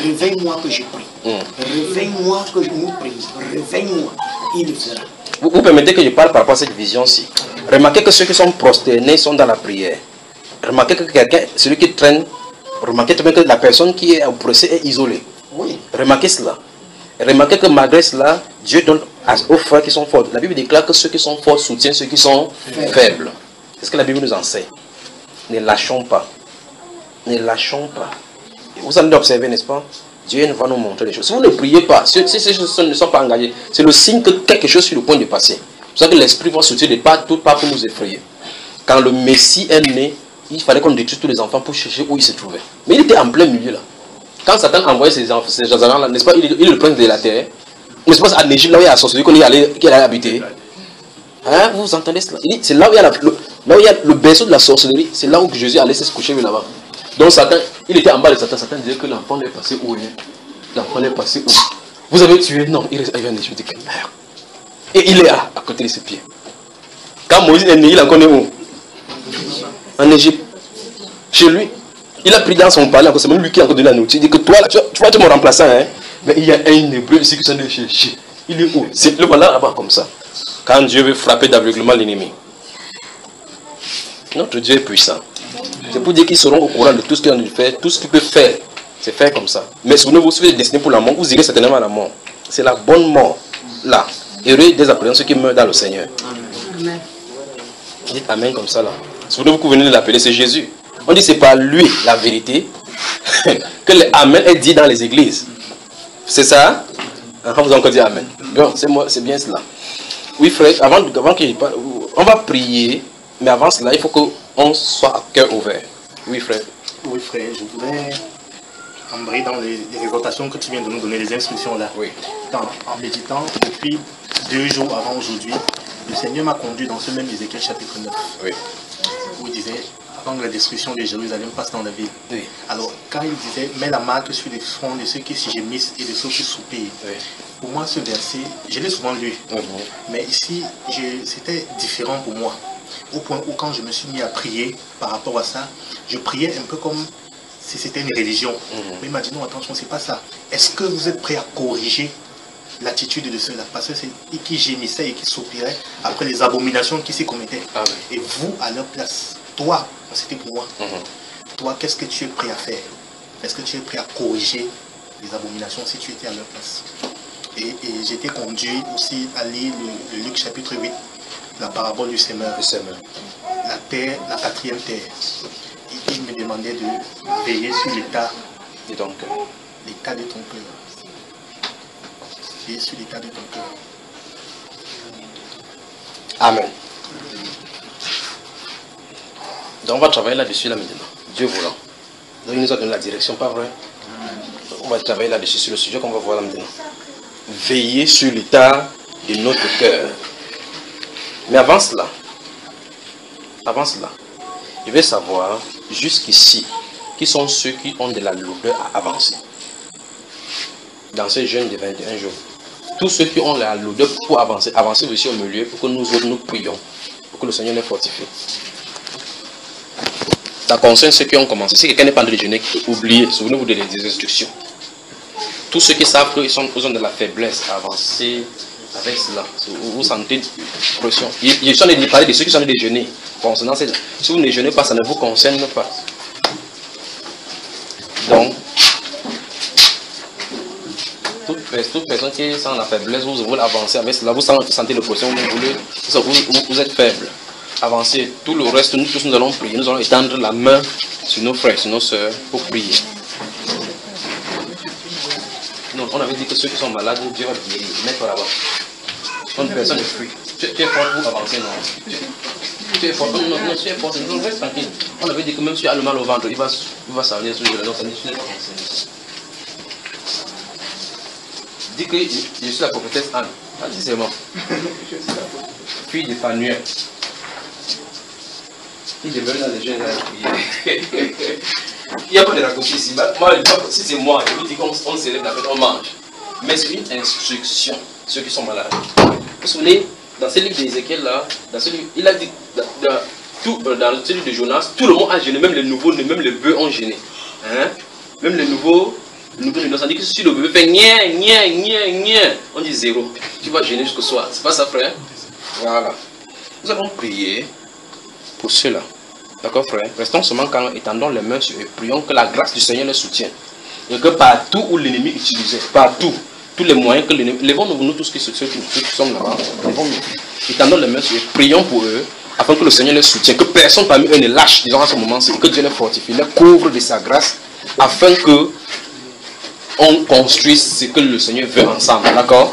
réveille-moi que je prie. Réveille-moi que nous prions. Réveille-moi. Il le fera. Vous permettez que je parle par rapport à cette vision-ci. Remarquez que ceux qui sont prosternés sont dans la prière. Remarquez que quelqu'un, celui qui traîne, remarquez tout de même que la personne qui est oppressée est isolée. Oui. Remarquez cela. Remarquez que malgré cela, Dieu donne aux frères qui sont forts. La Bible déclare que ceux qui sont forts soutiennent ceux qui sont faibles. C'est ce que la Bible nous enseigne. Ne lâchons pas. Ne lâchons pas. Vous allez observer, n'est-ce pas? Dieu va nous montrer les choses. Si vous ne priez pas, si ces choses ne sont pas engagées, c'est le signe que quelque chose est sur le point de passer. C'est pour ça que l'Esprit va sortir de partout pour nous effrayer. Quand le Messie est né, il fallait qu'on détruise tous les enfants pour chercher où il se trouvait. Mais il était en plein milieu là. Quand Satan envoyait ces gens là, n'est-ce pas, il est le prince de la terre. N'est-ce pas, en Égypte, là où il y a la sorcellerie qu'il allait habiter. Hein, vous entendez cela? C'est là où il y a le berceau de la sorcellerie. C'est là où Jésus allait se coucher là-bas. Donc Satan, il était en bas de Satan. Satan disait que l'enfant est passé où? L'enfant est passé où? Vous avez tué? Non, il est arrivé en Égypte. Et il est à côté de ses pieds. Quand Moïse est né, il en connaît où? En Égypte. Chez lui. Il a pris dans son palais, c'est même lui qui a donné la nourriture. Il dit que toi, là, tu vas être mon remplaçant. Hein? Mais il y a un hébreu ici qui s'en est cherché. Il est où? C'est le voilà là-bas comme ça. Quand Dieu veut frapper d'aveuglement l'ennemi. Notre Dieu est puissant. C'est pour dire qu'ils seront au courant de tout ce qu'ils ont dû faire. Tout ce qu'ils peuvent faire, c'est faire comme ça. Mais souvenez-vous, si vous êtes destiné pour la mort, vous irez certainement à la mort. C'est la bonne mort. Là. Heureux des apprenants ceux qui meurent dans le Seigneur. Amen. Dites Amen comme ça là. Souvenez-vous que vous venez de l'appeler, c'est Jésus. On dit que c'est par lui la vérité que l'Amen est dit dans les églises. C'est ça? Quand vous avez encore dit Amen. Bon, c'est bien cela. Oui frère, avant qu'il parle, on va prier, mais avant cela, il faut qu'on soit à cœur ouvert. Oui frère. Oui frère, je voulais embrayer dans les exhortations que tu viens de nous donner, les instructions là. Oui. En méditant, depuis 2 jours avant aujourd'hui, le Seigneur m'a conduit dans ce même Ézéchiel chapitre 9. Oui. Où il disait, à quand la destruction de Jérusalem passe dans la ville. Oui. Alors, quand il disait, mets la marque sur les fronts de ceux qui s'y gémissent et de ceux qui soupirent. Oui. Pour moi, ce verset, je l'ai souvent lu, mais ici, c'était différent pour moi. Au point où quand je me suis mis à prier par rapport à ça, je priais un peu comme si c'était une religion. Mais il m'a dit, non, attention, c'est pas ça. Est-ce que vous êtes prêt à corriger l'attitude de ceux-là? Parce que c'est eux qui gémissaient et qui soupiraient après les abominations qui s'y commettaient. Ah oui. Et vous, à leur place, toi, c'était pour moi. Toi, qu'est-ce que tu es prêt à faire? Est-ce que tu es prêt à corriger les abominations si tu étais à leur place? Et j'étais conduit aussi à lire le Luc chapitre 8, la parabole du semeur. La terre, la quatrième terre. Et il me demandait de veiller sur l'état de ton cœur. L'état de ton cœur. Veiller sur l'état de ton cœur. Amen. Donc on va travailler là-dessus là maintenant. Dieu voulant. Donc il nous a donné la direction, pas vrai? On va travailler là-dessus sur le sujet qu'on va voir là maintenant. Veiller sur l'état de notre cœur. Mais avant cela, je vais savoir jusqu'ici qui sont ceux qui ont de la lourdeur à avancer. Dans ces jeûnes de 21 jours. Tous ceux qui ont la lourdeur pour avancer, avancez aussi au milieu pour que nous autres nous prions, pour que le Seigneur les fortifie. Ça concerne ceux qui ont commencé. Si quelqu'un n'est pas en train de jeûner, oubliez, souvenez-vous des instructions. Tous ceux qui savent qu'ils ont de la faiblesse à avancer avec cela, vous sentez une pression. Je suis en train de parler de ceux qui sont en train de jeûner. Concernant cela, si vous ne jeûnez pas, ça ne vous concerne pas. Donc, toute personne qui sent la faiblesse, vous voulez avancer avec cela, vous sentez le pression, vous êtes faible. Avancez. Tout le reste, nous tous nous allons prier. Nous allons étendre la main sur nos frères, sur nos soeurs pour prier. Non, on avait dit que ceux qui sont malades, Dieu va guérir. Mettre là-bas. Une personne ne fuit. Tu es fort pour avancer, non? Tu es fort. Non, tu es fort. Non, reste tranquille. On avait dit que même si tu as le mal au ventre, il va s'en sur le. Donc, ça dit que tu n'es pas enseigné. Dis que je suis la prophétesse Anne. Dis seulement. Fille de Phanuel. Il devait dans les jeunes à prier. Il n'y a pas de raccourci ici. Moi, si c'est moi, je vous dis qu'on s'élève la fête, on mange. Mais c'est une instruction, ceux qui sont malades. Vous vous souvenez, dans ce livre d'Ézéchiel là, dans ce livre, il a dit, dans ce livre de Jonas, tout le monde a gêné, même les nouveaux, même les bœufs ont gêné. Hein? Même les nouveaux, on dit que si le bébé fait nia, on dit 0. Tu vas gêner jusqu'au soir. C'est pas ça, frère? Voilà. Nous allons prier pour cela. D'accord, frère? Restons seulement calmes, étendons les mains sur eux. Prions que la grâce du Seigneur les soutienne. Et que partout où l'ennemi utilisait, partout, tous les moyens que l'ennemi. Levons-nous, nous tous ceux qui sommes là-bas, levons-nous. Étendons les mains sur eux. Prions pour eux, afin que le Seigneur les soutienne. Que personne parmi eux ne lâche, disons à ce moment-ci. Que Dieu les fortifie, les couvre de sa grâce, afin que on construise ce que le Seigneur veut ensemble. D'accord?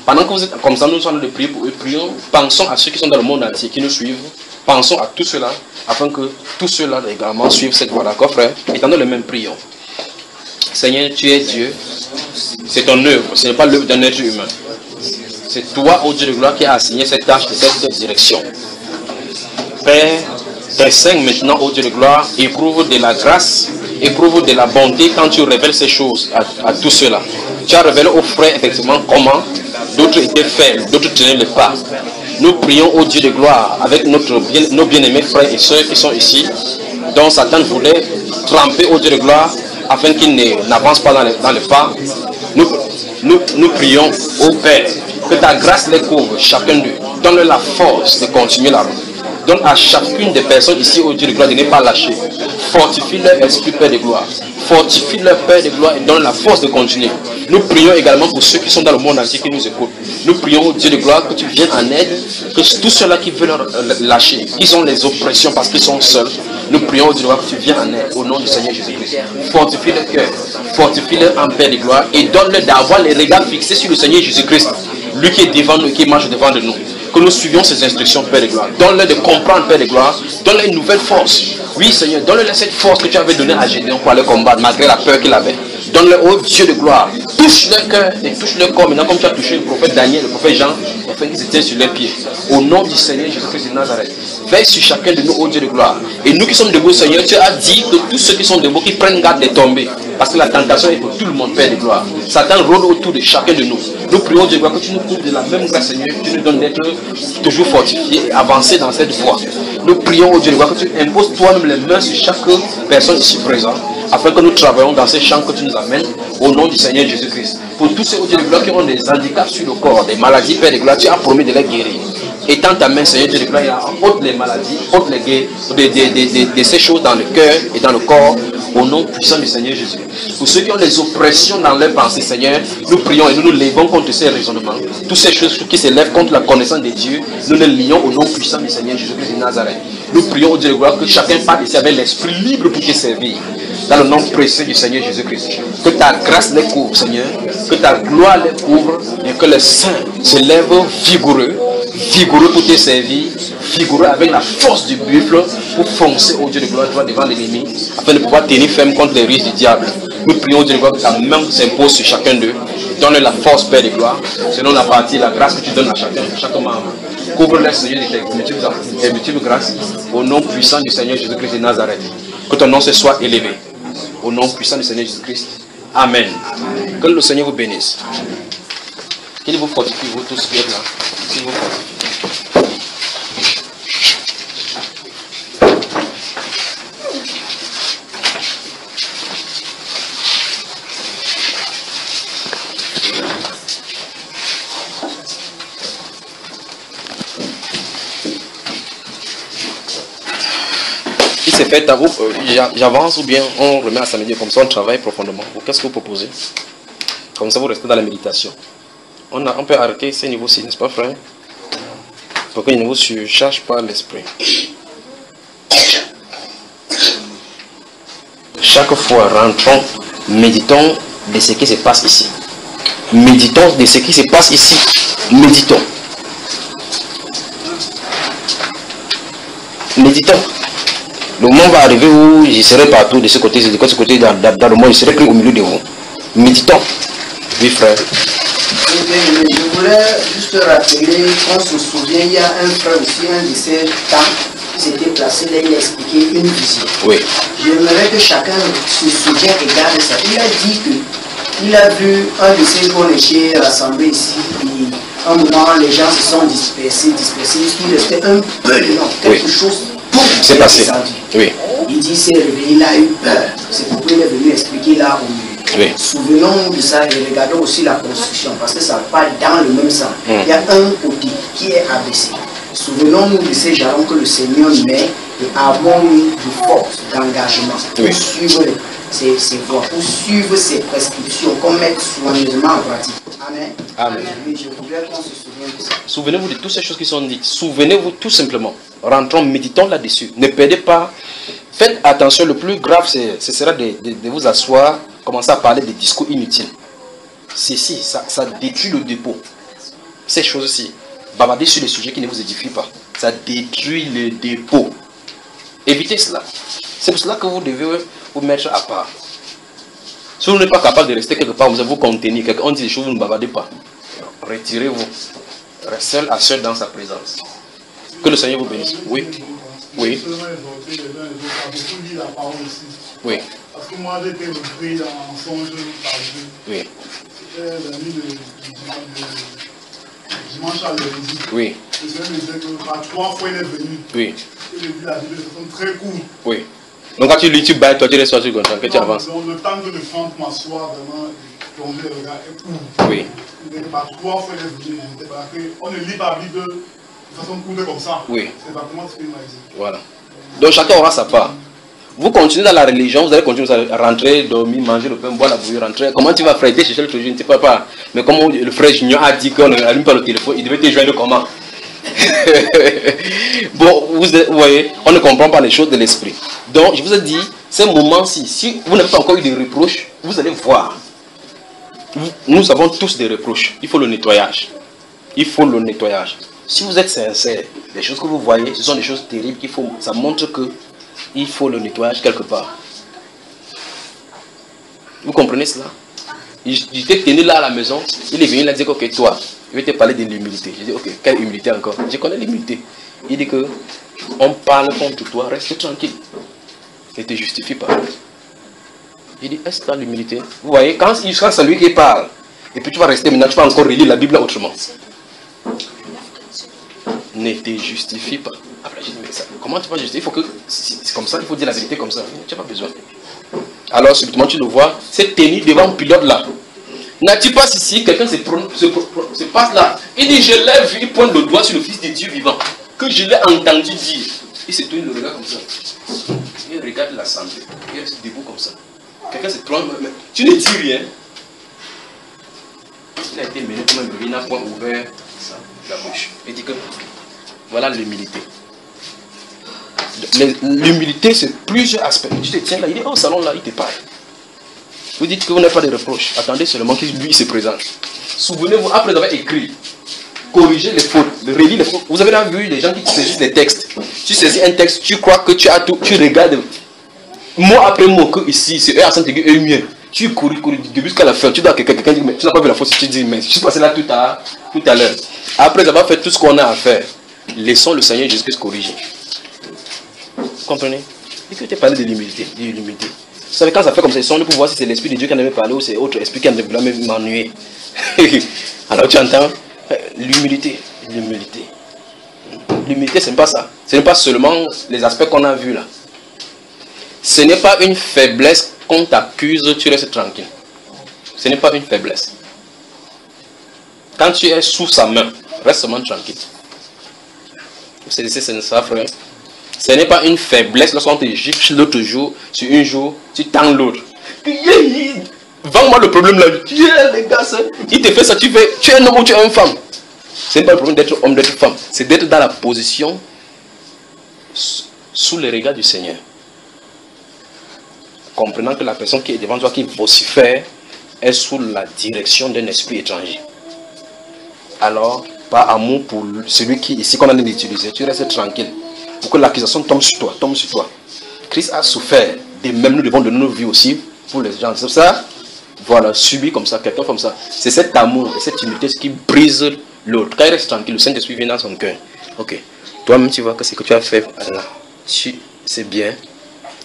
Pendant que vous êtes comme ça, nous sommes en train de prier pour eux. Prions, pensons à ceux qui sont dans le monde entier, qui nous suivent. Pensons à tout cela, afin que tous ceux-là également suivent cette voie. D'accord, frère? Étendons les mêmes prions. Seigneur, tu es Dieu. C'est ton œuvre. Ce n'est pas l'œuvre d'un être humain. C'est toi, ô Dieu de gloire, qui as assigné cette tâche de cette direction. Père, tes saints maintenant, ô Dieu de gloire, éprouve de la grâce, éprouve de la bonté quand tu révèles ces choses à tous ceux-là. Tu as révélé aux frères effectivement comment d'autres étaient faibles, d'autres tenaient le pas. Nous prions au Dieu de gloire avec nos bien-aimés frères et sœurs qui sont ici, dont Satan voulait tremper au Dieu de gloire afin qu'ils n'avancent pas dans le pas. Nous prions au Père que ta grâce les couvre, chacun d'eux. Donne-leur la force de continuer la route. Donne à chacune des personnes ici au Dieu de gloire de ne pas lâcher. Fortifie leur esprit, Père de gloire. Fortifie leur Père de gloire et donne la force de continuer. Nous prions également pour ceux qui sont dans le monde entier qui nous écoutent. Nous prions au Dieu de gloire que tu viennes en aide, que tous ceux-là qui veulent lâcher, qui ont les oppressions parce qu'ils sont seuls, nous prions au Dieu de gloire que tu viennes en aide au nom du Seigneur Jésus-Christ. Fortifie leur cœur, fortifie-leur en Père de gloire et donne-leur d'avoir les regards fixés sur le Seigneur Jésus-Christ, lui qui est devant nous et qui marche devant de nous. Que nous suivions ces instructions, Père de gloire. Donne-leur de comprendre, Père de gloire. Donne-leur une nouvelle force. Oui, Seigneur, donne-leur cette force que tu avais donnée à Gédéon pour aller combattre, malgré la peur qu'il avait. Donne-leur, oh Dieu de gloire, touche leur cœur et touche leur corps. Maintenant, comme tu as touché le prophète Daniel, le prophète Jean, afin qu'ils se tiennent sur leurs pieds. Au nom du Seigneur Jésus-Christ de Nazareth, veille sur chacun de nous, ô Dieu de gloire. Et nous qui sommes debout, Seigneur, tu as dit que tous ceux qui sont debout, qui prennent garde de tomber. Parce que la tentation est pour tout le monde, Père de gloire. Satan rôde autour de chacun de nous. Nous prions, Dieu de gloire, que tu nous couvres de la même grâce, Seigneur, que tu nous donnes d'être toujours fortifiés et avancés dans cette voie. Nous prions, Dieu de gloire, que tu imposes toi-même les mains sur chaque personne ici présente, afin que nous travaillions dans ces champs que tu nous amènes, au nom du Seigneur Jésus-Christ. Pour tous ceux, Dieu de gloire, qui ont des handicaps sur le corps, des maladies, Père de gloire, tu as promis de les guérir. Étends ta main, Seigneur, Dieu de gloire, ôte les maladies, ôte les guerres, de ces choses dans le cœur et dans le corps, au nom puissant du Seigneur Jésus. Pour ceux qui ont des oppressions dans leurs pensées, Seigneur, nous prions et nous nous levons contre ces raisonnements. Toutes ces choses qui s'élèvent contre la connaissance de Dieu, nous les lions au nom puissant du Seigneur Jésus-Christ de Nazareth. Nous prions au Dieu de gloire que chacun parte ici avec l'esprit libre pour te servir. Dans le nom précieux du Seigneur Jésus-Christ. Que ta grâce les couvre, Seigneur. Que ta gloire les couvre et que les saints se lèvent vigoureux pour te servir, vigoureux avec la force du buffle pour foncer au Dieu de gloire devant l'ennemi afin de pouvoir tenir ferme contre les risques du diable. Nous prions au Dieu de gloire que ta main s'impose sur chacun d'eux. Donne la force, Père de gloire, selon la partie, la grâce que tu donnes à chaque membre. Couvre-les, Seigneur, de tes multiples grâces au nom puissant du Seigneur Jésus-Christ de Nazareth. Que ton nom se soit élevé. Au nom puissant du Seigneur Jésus-Christ. Amen. Que le Seigneur vous bénisse. Qu'il vous fortifie, vous tous qui êtes là. Qu'il vous fortifie. C'est fait à vous, j'avance ou bien on remet à samedi, comme ça on travaille profondément. Qu'est-ce que vous proposez? Comme ça vous restez dans la méditation. On peut arrêter ces niveaux-ci, n'est-ce pas, frère? Pour que les niveaux ne surchargent pas l'esprit. Chaque fois, rentrons, méditons de ce qui se passe ici. Méditons de ce qui se passe ici. Méditons. Méditons. Le moment va arriver où je serai partout de ce côté, de ce côté dans le monde, je serai pris au milieu de vous. Méditons. Oui, frère. Je voulais juste rappeler qu'on se souvient, il y a un frère aussi, un de ces temps, qui s'était placé là, il a expliqué une vision. Oui. J'aimerais que chacun se souvienne et garde ça. Il a dit qu'il a vu un de ces jeunes échés rassemblés ici, et un moment les gens se sont dispersés, il restait un peu de nom, quelque chose. C'est passé. Oui. Il dit c'est réveillé, il a eu peur. C'est pourquoi il est venu expliquer là au milieu. Oui. Souvenons de ça et regardons aussi la construction parce que ça part dans le même sens. Il y a un côté qui est abaissé. Souvenons-nous de ces jalons que le Seigneur met et avons eu de force, d'engagement pour suivre ces voies, pour suivre ces prescriptions qu'on met soigneusement en pratique. Amen. Amen. Oui, je voudrais qu'on se souvienne de ça. Souvenez-vous de toutes ces choses qui sont dites. Souvenez-vous tout simplement. Rentrons, méditons là-dessus. Ne perdez pas. Faites attention, le plus grave, ce sera de vous asseoir, commencer à parler des discours inutiles. Ceci, ça détruit le dépôt. Ces choses-ci, bavarder sur les sujets qui ne vous édifient pas. Ça détruit le dépôt. Évitez cela. C'est pour cela que vous devez vous mettre à part. Si vous n'êtes pas capable de rester quelque part, vous allez vous contenir. On dit des choses, vous ne bavardez pas. Retirez-vous. Restez seul à seul dans sa présence. Que le Seigneur vous bénisse. Oui. Oui. Oui. Parce que moi j'ai été repris en songe par Dieu. Oui. C'était la nuit de dimanche à lundi. Oui. Le Seigneur me disait que par 3 fois il est venu. Oui. Et il dit la Bible de façon très courte. Oui. Donc quand tu lis, tu bailles, toi tu restes sur le que tu avances. Donc le temps que je prends pour m'asseoir vraiment, plonger le regard est court. Oui. Par 3 fois il est venu. On ne lit pas la Bible de façon courte comme ça. Oui. C'est exactement ce qu'il m'a dit. Voilà. Donc chacun aura sa part. Vous continuez dans la religion, vous allez continuer à rentrer, dormir, manger le pain, boire la bouillie, rentrer. Comment tu vas frère, chercher le truc, je ne sais pas. Mais comme le frère Junior a dit qu'on n'allume pas le téléphone, il devait te joindre comment? Bon, vous voyez, on ne comprend pas les choses de l'esprit. Donc, je vous ai dit, ces moments-ci, si vous n'avez pas encore eu de reproches, vous allez voir. Nous avons tous des reproches. Il faut le nettoyage. Il faut le nettoyage. Si vous êtes sincère, les choses que vous voyez, ce sont des choses terribles qu'il faut. Ça montre que il faut le nettoyage quelque part. Vous comprenez cela? J'étais tenu là à la maison. Il est venu, il a dit que ok, toi, je vais te parler de l'humilité. J'ai dit ok, quelle humilité encore? Je connais l'humilité. Il dit que on parle contre toi, reste tranquille. Ne te justifie pas. Il dit, est-ce que l'humilité? Vous voyez, quand c'est lui qui parle, et puis tu vas rester maintenant, tu vas encore relire la Bible autrement. Ne te justifie pas. Après, j'ai dit, mais ça, comment tu vas justifier? Il faut que, c'est comme ça, il faut dire la vérité comme ça. Tu n'as pas besoin. Alors, subitement, tu le vois, c'est tenu devant un pilote là. N'as-tu pas ici, quelqu'un se passe là. Il dit, je l'ai vu, il pointe le doigt sur le Fils de Dieu vivant, que je l'ai entendu dire. Il se tourne le regard comme ça. Il regarde l'assemblée. Il reste debout comme ça. Quelqu'un se trompe, mais tu ne dis rien. Il a été mené comme un bébé, il n'a point ouvert la bouche. Il dit que voilà l'humilité. L'humilité, c'est plusieurs aspects. Tu te tiens là, il est au salon là, il te parle. Vous dites que vous n'avez pas de reproches. Attendez seulement que lui se présente. Souvenez-vous, après avoir écrit, corriger les fautes, relire les fautes. Vous avez déjà vu les gens qui saisissent les textes. Tu saisis un texte, tu crois que tu as tout, tu regardes mot après mot que ici, c'est accent aigu et mieux. Tu cours du début jusqu'à la fin. Tu dois quelqu'un dit, mais tu n'as pas vu la faute, tu dis, mais je suis passé là tout à l'heure. Après avoir fait tout ce qu'on a à faire, laissons le Seigneur Jésus se corriger. Vous comprenez? Et que tu as parlé de l'humilité. Vous savez, quand ça fait comme ça, ils sont là pour voir si c'est l'Esprit de Dieu qui en avait parlé ou c'est autre esprit qui en avait même m'ennuyer. Alors tu entends l'humilité. L'humilité, ce n'est pas ça. Ce n'est pas seulement les aspects qu'on a vus là. Ce n'est pas une faiblesse qu'on t'accuse, tu restes tranquille. Ce n'est pas une faiblesse. Quand tu es sous sa main, reste seulement tranquille. C'est ça, frère. Ce n'est pas une faiblesse lorsqu'on te gifle l'autre jour, sur un jour, tu tends l'autre. Vends-moi le problème là. Les gars, il te fait ça, tu es un homme ou tu es une femme. Ce n'est pas le problème d'être homme, d'être femme. C'est d'être dans la position sous le regard du Seigneur. Comprenant que la personne qui est devant toi, qui vocifère, est sous la direction d'un esprit étranger. Alors, par amour pour celui qui, ici qu'on a d'utiliser, tu restes tranquille. Pour que l'accusation tombe sur toi. Christ a souffert. De même, nous devons donner nos vies aussi pour les gens. C'est ça. Voilà, subir comme ça, quelqu'un comme ça. C'est cet amour et cette humilité qui brise l'autre. Quand il reste tranquille, le Saint-Esprit vient dans son cœur. Ok. Toi-même, tu vois que ce que tu as fait, c'est bien.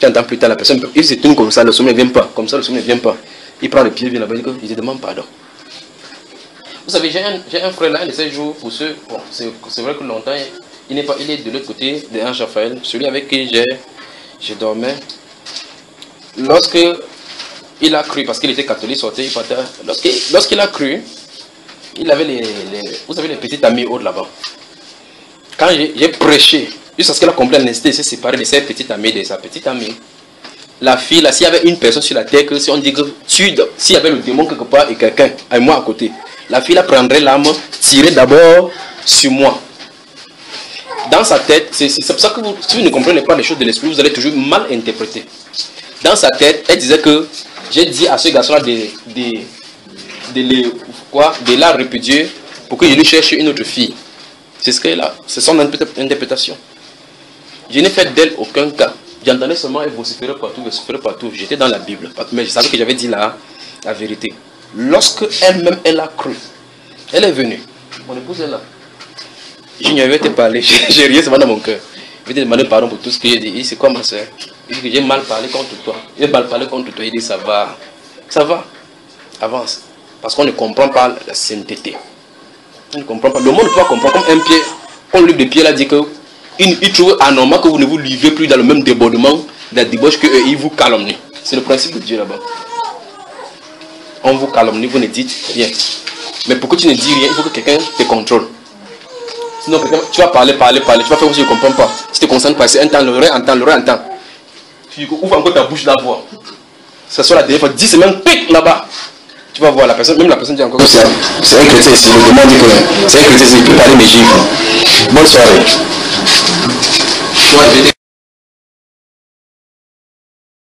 Tu entends plus tard la personne, il se tourne comme ça, le sommeil ne vient pas. Comme ça, le sommeil ne vient pas. Il prend le pied, il vient là-bas, il te demande pardon. Vous savez, j'ai un frère là, un de ces jours, pour ceux, bon, c'est vrai que longtemps, il est de l'autre côté de Ange Raphaël, celui avec qui je dormais. Lorsque il a cru, parce qu'il était catholique, sortait, il partait. Lorsqu'il a cru, il avait vous savez, les petites amies autres là-bas. Quand j'ai prêché, jusqu'à ce qu'elle a compris la nécessité de se séparer de ses petites amies, de sa petite amie. La fille, là, s'il y avait une personne sur la terre, que si on dit que s'il y avait le démon quelque part et quelqu'un, et moi à côté, la fille, là, prendrait l'arme, tirer d'abord sur moi. Dans sa tête, c'est pour ça que si vous ne comprenez pas les choses de l'esprit, vous allez toujours mal interpréter. Dans sa tête, elle disait que j'ai dit à ce garçon-là de la répudier pour que je lui cherche une autre fille. C'est ce qu'elle a. C'est son interprétation. Je n'ai fait d'elle aucun cas. J'entendais seulement elle vociférer partout. J'étais dans la Bible. Mais je savais que j'avais dit la vérité. Lorsque elle-même, elle a cru, elle est venue. Mon épouse est là. Je n'y avais pas parlé. J'ai rien seulement dans mon cœur. Je vais te demander pardon pour tout ce que j'ai dit. C'est quoi ma soeur? Il dit que j'ai mal parlé contre toi. J'ai mal parlé contre toi. Il dit ça va. Ça va. Avance. Parce qu'on ne comprend pas la sainteté. On ne comprend pas. Le monde ne peut pas comprendre. Comme un pied, quand le livre de Pierre a dit que il trouve anormal que vous ne vous livrez plus dans le même débordement, de la débauche qu'eux, ils vous calomnient. C'est le principe de Dieu là-bas. On vous calomnie, vous ne dites rien. Mais pour que tu ne dis rien, il faut que quelqu'un te contrôle. Sinon, tu vas parler, tu vas faire comme si je ne comprends pas. Si tu te concentres pas, c'est un temps, l'oreille entend. Tu ouvres encore ta bouche là-bas. Ça soit la dernière fois, 10 semaines, pique là-bas. Tu vas voir la personne, même la personne dit encore que c'est un chrétien ici. Le demande dit que c'est un chrétien ici, il peut parler mes gifles. Bonne soirée.